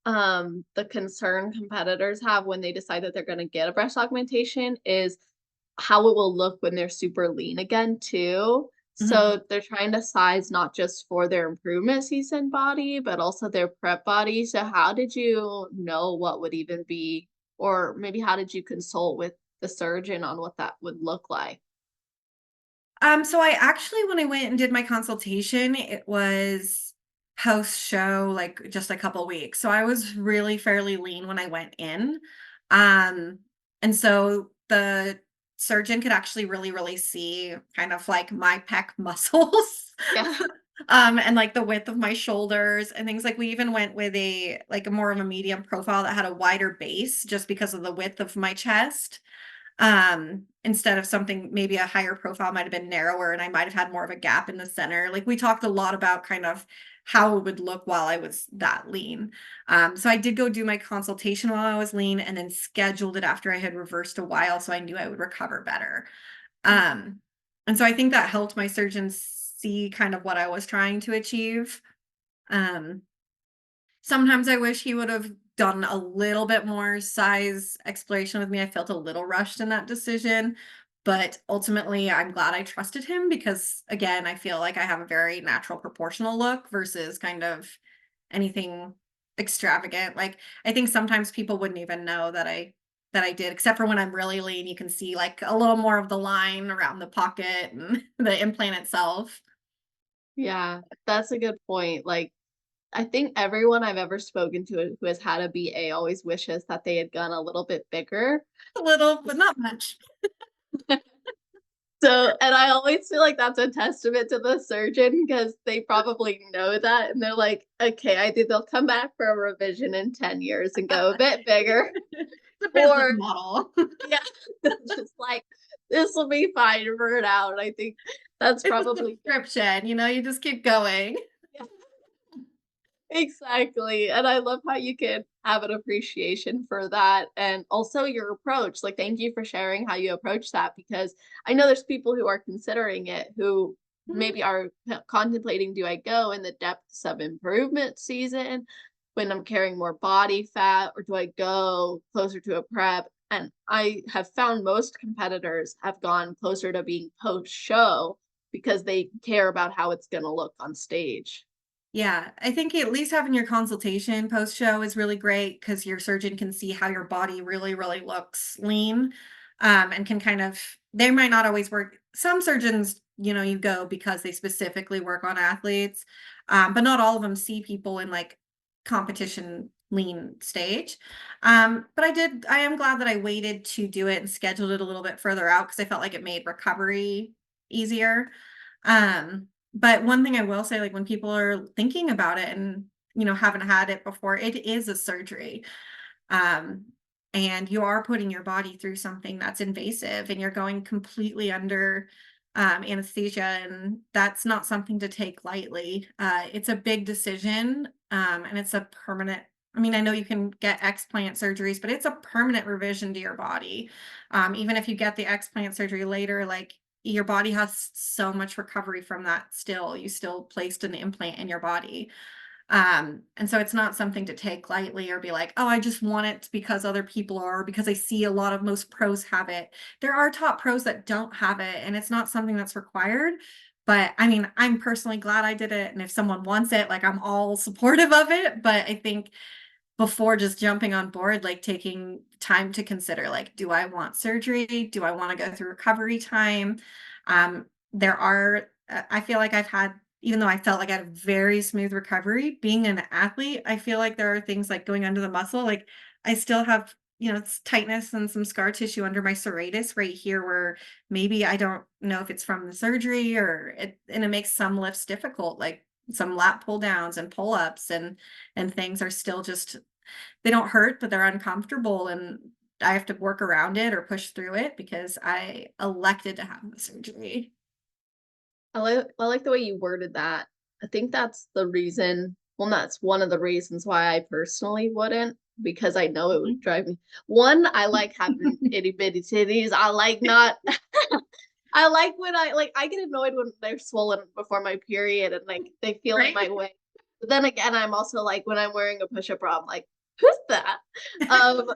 A: the concern competitors have when they decide that they're going to get a breast augmentation is how it will look when they're super lean again too.
B: Mhm.
A: So they're trying to size not just for their improvement season body, but also their prep body. So how did you know what would even be, or maybe how did you consult with the surgeon on what that would look like?
B: So I actually, when I went and did my consultation, it was post show, like just a couple weeks. So I was really fairly lean when I went in. Um, and so the surgeon could actually really see kind of like my pec muscles.
A: Yeah.
B: And like the width of my shoulders and things. Like we even went with a more of a medium profile that had a wider base just because of the width of my chest. Instead of something, maybe a higher profile might have been narrower and I might have had more of a gap in the center. Like we talked a lot about kind of how it would look while I was that lean. So I did go do my consultation while I was lean and then scheduled it after I had reversed a while so I knew I would recover better. Um, and so I think that helped my surgeons see kind of what I was trying to achieve. Um, Sometimes I wish he would have done a little bit more size exploration with me. I felt a little rushed in that decision, but ultimately I'm glad I trusted him because again, I feel like I have a very natural proportional look versus kind of anything extravagant. Like I think sometimes people wouldn't even know that I did, except for when I'm really lean, you can see like a little more of the line around the pocket and the implant itself.
A: Yeah, that's a good point. Like, I think everyone I've ever spoken to who has had a BA always wishes that they had gone a little bit bigger.
B: A little, but not much.
A: So, and I always feel like that's a testament to the surgeon because they probably know that and they're like, okay, I think they'll come back for a revision in 10 years and go a bit bigger.
B: It's a business
A: Or,
B: model.
A: yeah, just like, this will be fine for now. And I think that's
B: It's a
A: probably
B: subscription, you just keep going.
A: exactly, and I love how you can have an appreciation for that, and also your approach, like, thank you for sharing how you approach that because I know there's people who are considering it who
B: Mhm.
A: maybe are contemplating, "Do I go in the depths of improvement season when I'm carrying more body fat, or do I go closer to a prep?" And I have found most competitors have gone closer to being post-show because they care about how it's gonna look on stage.
B: Yeah, I think at least having your consultation post-show is really great because your surgeon can see how your body really looks lean, and can kind of they might not always work some surgeons, you go because they specifically work on athletes, but not all of them see people in, like, competition lean stage, but I am glad that I waited to do it and scheduled it a little bit further out because I felt like it made recovery easier. But one thing I will say, like when people are thinking about it and, haven't had it before, it is a surgery. Um, and you are putting your body through something that's invasive and you're going completely under anesthesia. And that's not something to take lightly. It's a big decision. And it's a permanent, I mean, I know you can get explant surgeries, but it's a permanent revision to your body. Even if you get the explant surgery later, like your body has so much recovery from that still. You still placed an implant in your body. And so it's not something to take lightly or be like, oh, I just want it because other people are, because I see a lot of most pros have it. There are top pros that don't have it, and it's not something that's required. But I mean, I'm personally glad I did it. And if someone wants it, like I'm all supportive of it. But I think before just jumping on board, like taking time to consider, like, do I want surgery? Do I want to go through recovery time? There are, I feel like I've had, even though I felt like I had a very smooth recovery, being an athlete, I feel like there are things like going under the muscle. Like I still have it's tightness and some scar tissue under my serratus right here where maybe I don't know if it's from the surgery and it makes some lifts difficult, like some lat pull downs and pull ups and things are still just, they don't hurt, but they're uncomfortable. And I have to work around it or push through it because I elected to have the surgery.
A: I like the way you worded that. I think that's the reason. Well, that's one of the reasons why I personally wouldn't, because I know it would drive me. One, I like having itty bitty titties. I like not. I like when I get annoyed when they're swollen before my period and like they feel in
B: Right?
A: my way. But then again, I'm also like when I'm wearing a push-up bra, I'm like, who's that? Um,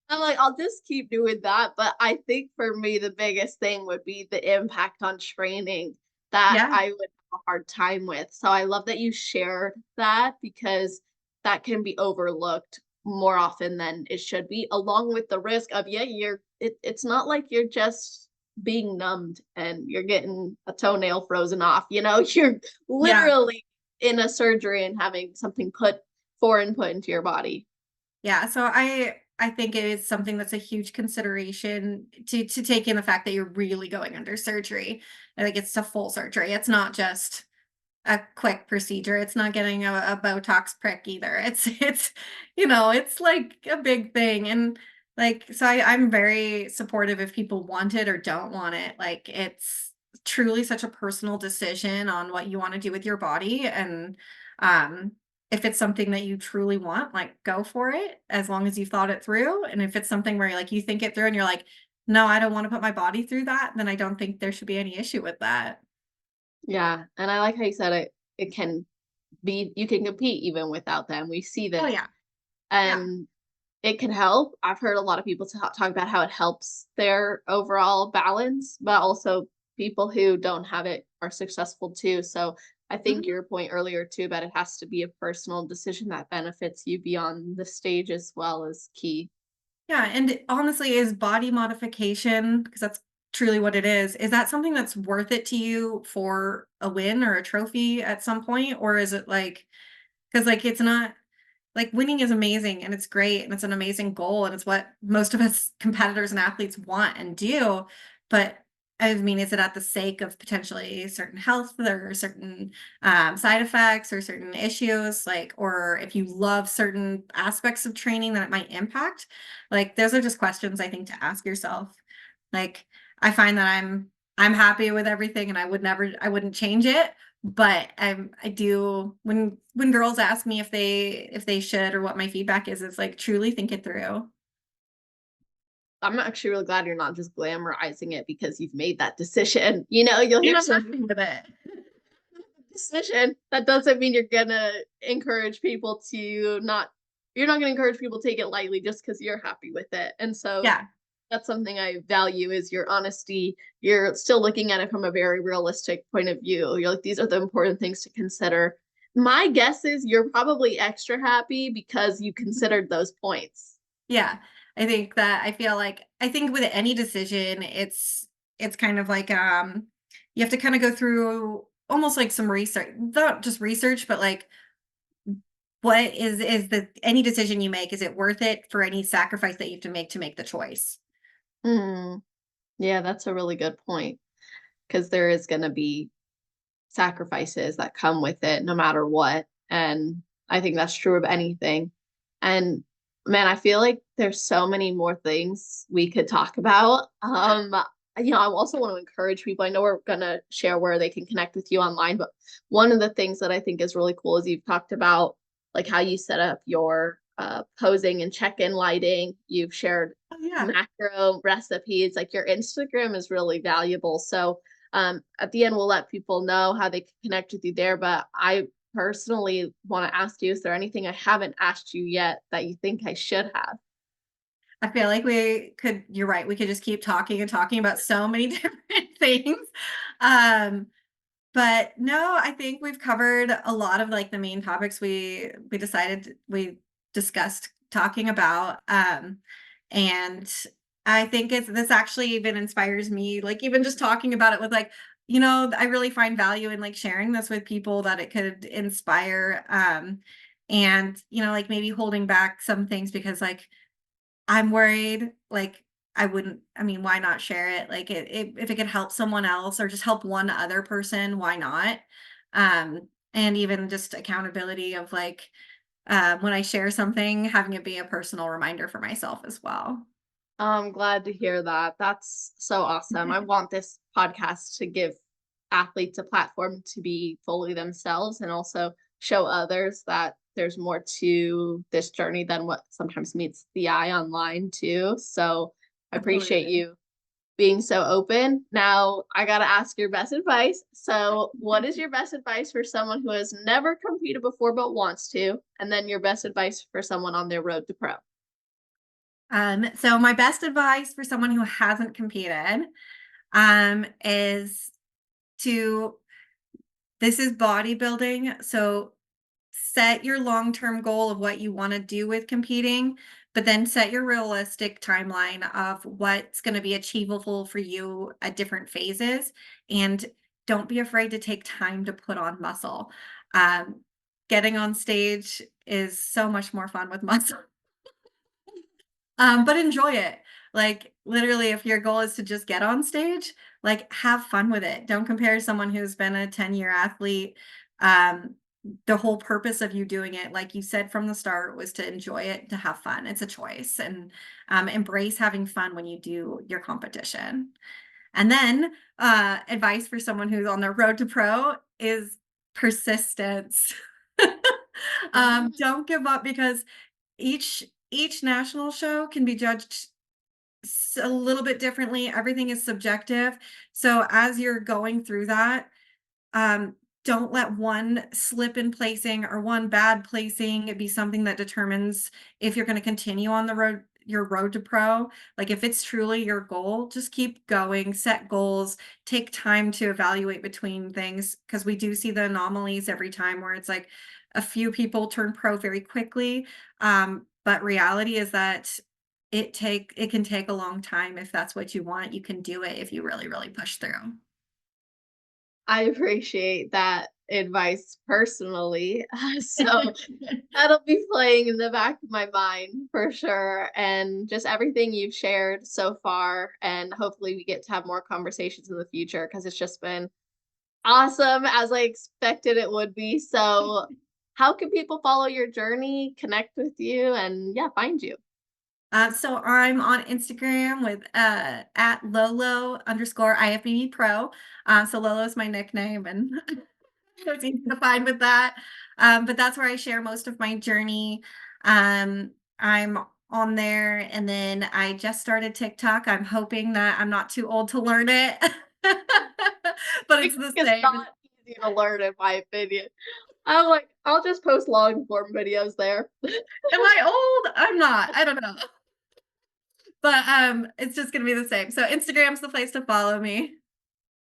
A: I'm like, I'll just keep doing that. But I think for me, the biggest thing would be the impact on training that
B: Yeah.
A: I would have a hard time with. So I love that you shared that because that can be overlooked more often than it should be, along with the risk of, yeah, it's not like you're just being numbed and you're getting a toenail frozen off, you're
B: Yeah.
A: literally in a surgery and having something foreign put into your body.
B: Yeah, so I think it is something that's a huge consideration to take in the fact that you're really going under surgery. I think it's a full surgery. It's not just a quick procedure. It's not getting a Botox prick either. It's like a big thing. And like, so I'm very supportive if people want it or don't want it. Like it's truly such a personal decision on what you want to do with your body. And um if it's something that you truly want, like go for it as long as you've thought it through. And if it's something where like you think it through and you're like, no, I don't want to put my body through that, then I don't think there should be any issue with that.
A: Yeah, and I like how you said it can be you can compete even without them. We see
B: Oh
A: this,
B: yeah. Yeah.
A: and it can help. I've heard a lot of people talk about how it helps their overall balance, but also people who don't have it are successful too. So I think
B: Mhm.
A: your point earlier too about it has to be a personal decision that benefits you beyond the stage as well is key.
B: Yeah, and honestly, is body modification, because that's truly what it is that something that's worth it to you for a win or a trophy at some point? Or is it like, because like it's not like winning is amazing and it's great and it's an amazing goal and it's what most of us competitors and athletes want and do. But I mean, is it at the sake of potentially certain health or certain side effects or certain issues? Like, or if you love certain aspects of training that it might impact? Like, those are just questions I think to ask yourself. Like, I find that I'm happy with everything and I wouldn't change it, but I do when girls ask me if they should or what my feedback is, it's like truly think it through.
A: I'm actually really glad you're not just glamorizing it because you've made that decision. You'll
B: And
A: hear
B: I'm
A: some
B: happy with it.
A: decision. That doesn't mean you're gonna encourage people to not you're not gonna encourage people to take it lightly just because you're happy with it. And so
B: Yeah.
A: that's something I value is your honesty. You're still looking at it from a very realistic point of view. You're like, these are the important things to consider. My guess is you're probably extra happy because you considered those points.
B: Yeah. I think with any decision, it's kind of like you have to kind of go through almost like some research, not just research, but like what is the any decision you make, is it worth it for any sacrifice that you have to make the choice?
A: Mm, yeah, that's a really good point because there is going to be sacrifices that come with it no matter what. And I think that's true of anything. And man, I feel like there's so many more things we could talk about. I also want to encourage people. I know we're gonna share where they can connect with you online, but one of the things that I think is really cool is you've talked about like how you set up your posing and check-in lighting. You've shared
B: Oh yeah.
A: macro recipes. Like your Instagram is really valuable. So at the end, we'll let people know how they can connect with you there. But I personally want to ask you, is there anything I haven't asked you yet that you think I should have?
B: I feel like you're right, we could just keep talking and talking about so many different things. Um, but no, I think we've covered a lot of like the main topics we discussed talking about. And I think this actually even inspires me, like even just talking about it with like, I really find value in like sharing this with people that it could inspire. And like maybe holding back some things because like I'm worried, like, why not share it? Like if it could help someone else or just help one other person, why not? And even just accountability of like, when I share something, having it be a personal reminder for myself as well.
A: I'm glad to hear that. That's so awesome. I want this podcast to give athletes a platform to be fully themselves and also show others that there's more to this journey than what sometimes meets the eye online too. So I appreciate
B: Absolutely.
A: you being so open. Now I got to ask your best advice. So what is your best advice for someone who has never competed before but wants to? And then your best advice for someone on their road to pro?
B: So my best advice for someone who hasn't competed, is this is bodybuilding. So set your long-term goal of what you want to do with competing, but then set your realistic timeline of what's going to be achievable for you at different phases. And don't be afraid to take time to put on muscle. Um, Getting on stage is so much more fun with muscle. But enjoy it. Like literally, if your goal is to just get on stage, like have fun with it. Don't compare to someone who's been a 10-year athlete. Um, the whole purpose of you doing it, like you said from the start, was to enjoy it, to have fun. It's a choice, and embrace having fun when you do your competition. And then advice for someone who's on their road to pro is persistence. Don't give up, because each national show can be judged a little bit differently. Everything is subjective. So as you're going through that, don't let one slip in placing or one bad placing be something that determines if you're going to continue on your road to pro. Like if it's truly your goal, just keep going, set goals, take time to evaluate between things, because we do see the anomalies every time where it's like a few people turn pro very quickly. But reality is that it can take a long time. If that's what you want, you can do it if you really, really push through.
A: I appreciate that advice personally. So that'll be playing in the back of my mind for sure. And just everything you've shared so far. And hopefully we get to have more conversations in the future because it's just been awesome as I expected it would be. So, how can people follow your journey, connect with you, and yeah, find you?
B: So I'm on Instagram with at Lolo _ IFBB Pro. So Lolo is my nickname, and it's easy to find with that. But that's where I share most of my journey. I'm on there, and then I just started TikTok. I'm hoping that I'm not too old to learn it. But it's the
A: It's
B: same.
A: not easy to learn, in my opinion. I'm like, I'll just post long form videos there.
B: Am I old? I'm not. I don't know. But it's just gonna be the same. So Instagram's the place to follow me.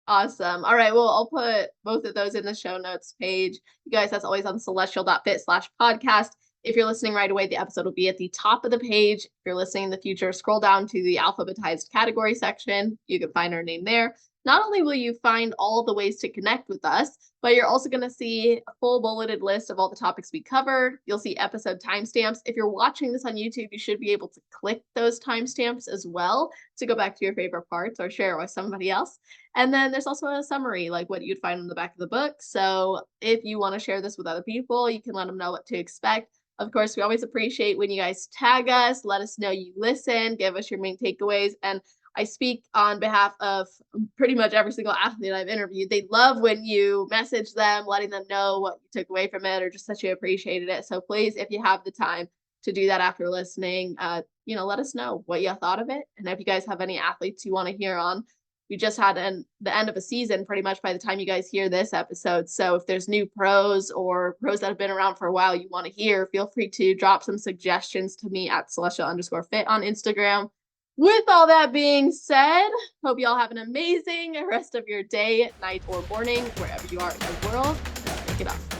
A: Awesome. All right. Well, I'll put both of those in the show notes page. You guys, that's always on celestial.fit/podcast. If you're listening right away, the episode will be at the top of the page. If you're listening in the future, scroll down to the alphabetized category section. You can find our name there. Not only will you find all the ways to connect with us, but you're also going to see a full bulleted list of all the topics we covered. You'll see episode timestamps. If you're watching this on YouTube, you should be able to click those timestamps as well to go back to your favorite parts or share it with somebody else. And then there's also a summary, like what you'd find on the back of the book. So if you want to share this with other people, you can let them know what to expect. Of course, we always appreciate when you guys tag us, let us know you listen, give us your main takeaways. And I speak on behalf of pretty much every single athlete I've interviewed. They love when you message them, letting them know what you took away from it or just that you appreciated it. So please, if you have the time to do that after listening, let us know what you thought of it. And if you guys have any athletes you want to hear on, we just had the end of a season pretty much by the time you guys hear this episode. So if there's new pros or pros that have been around for a while you want to hear, feel free to drop some suggestions to me at celestial_fit on Instagram. With all that being said, hope you all have an amazing rest of your day, night, or morning, wherever you are in the world. Pick it up.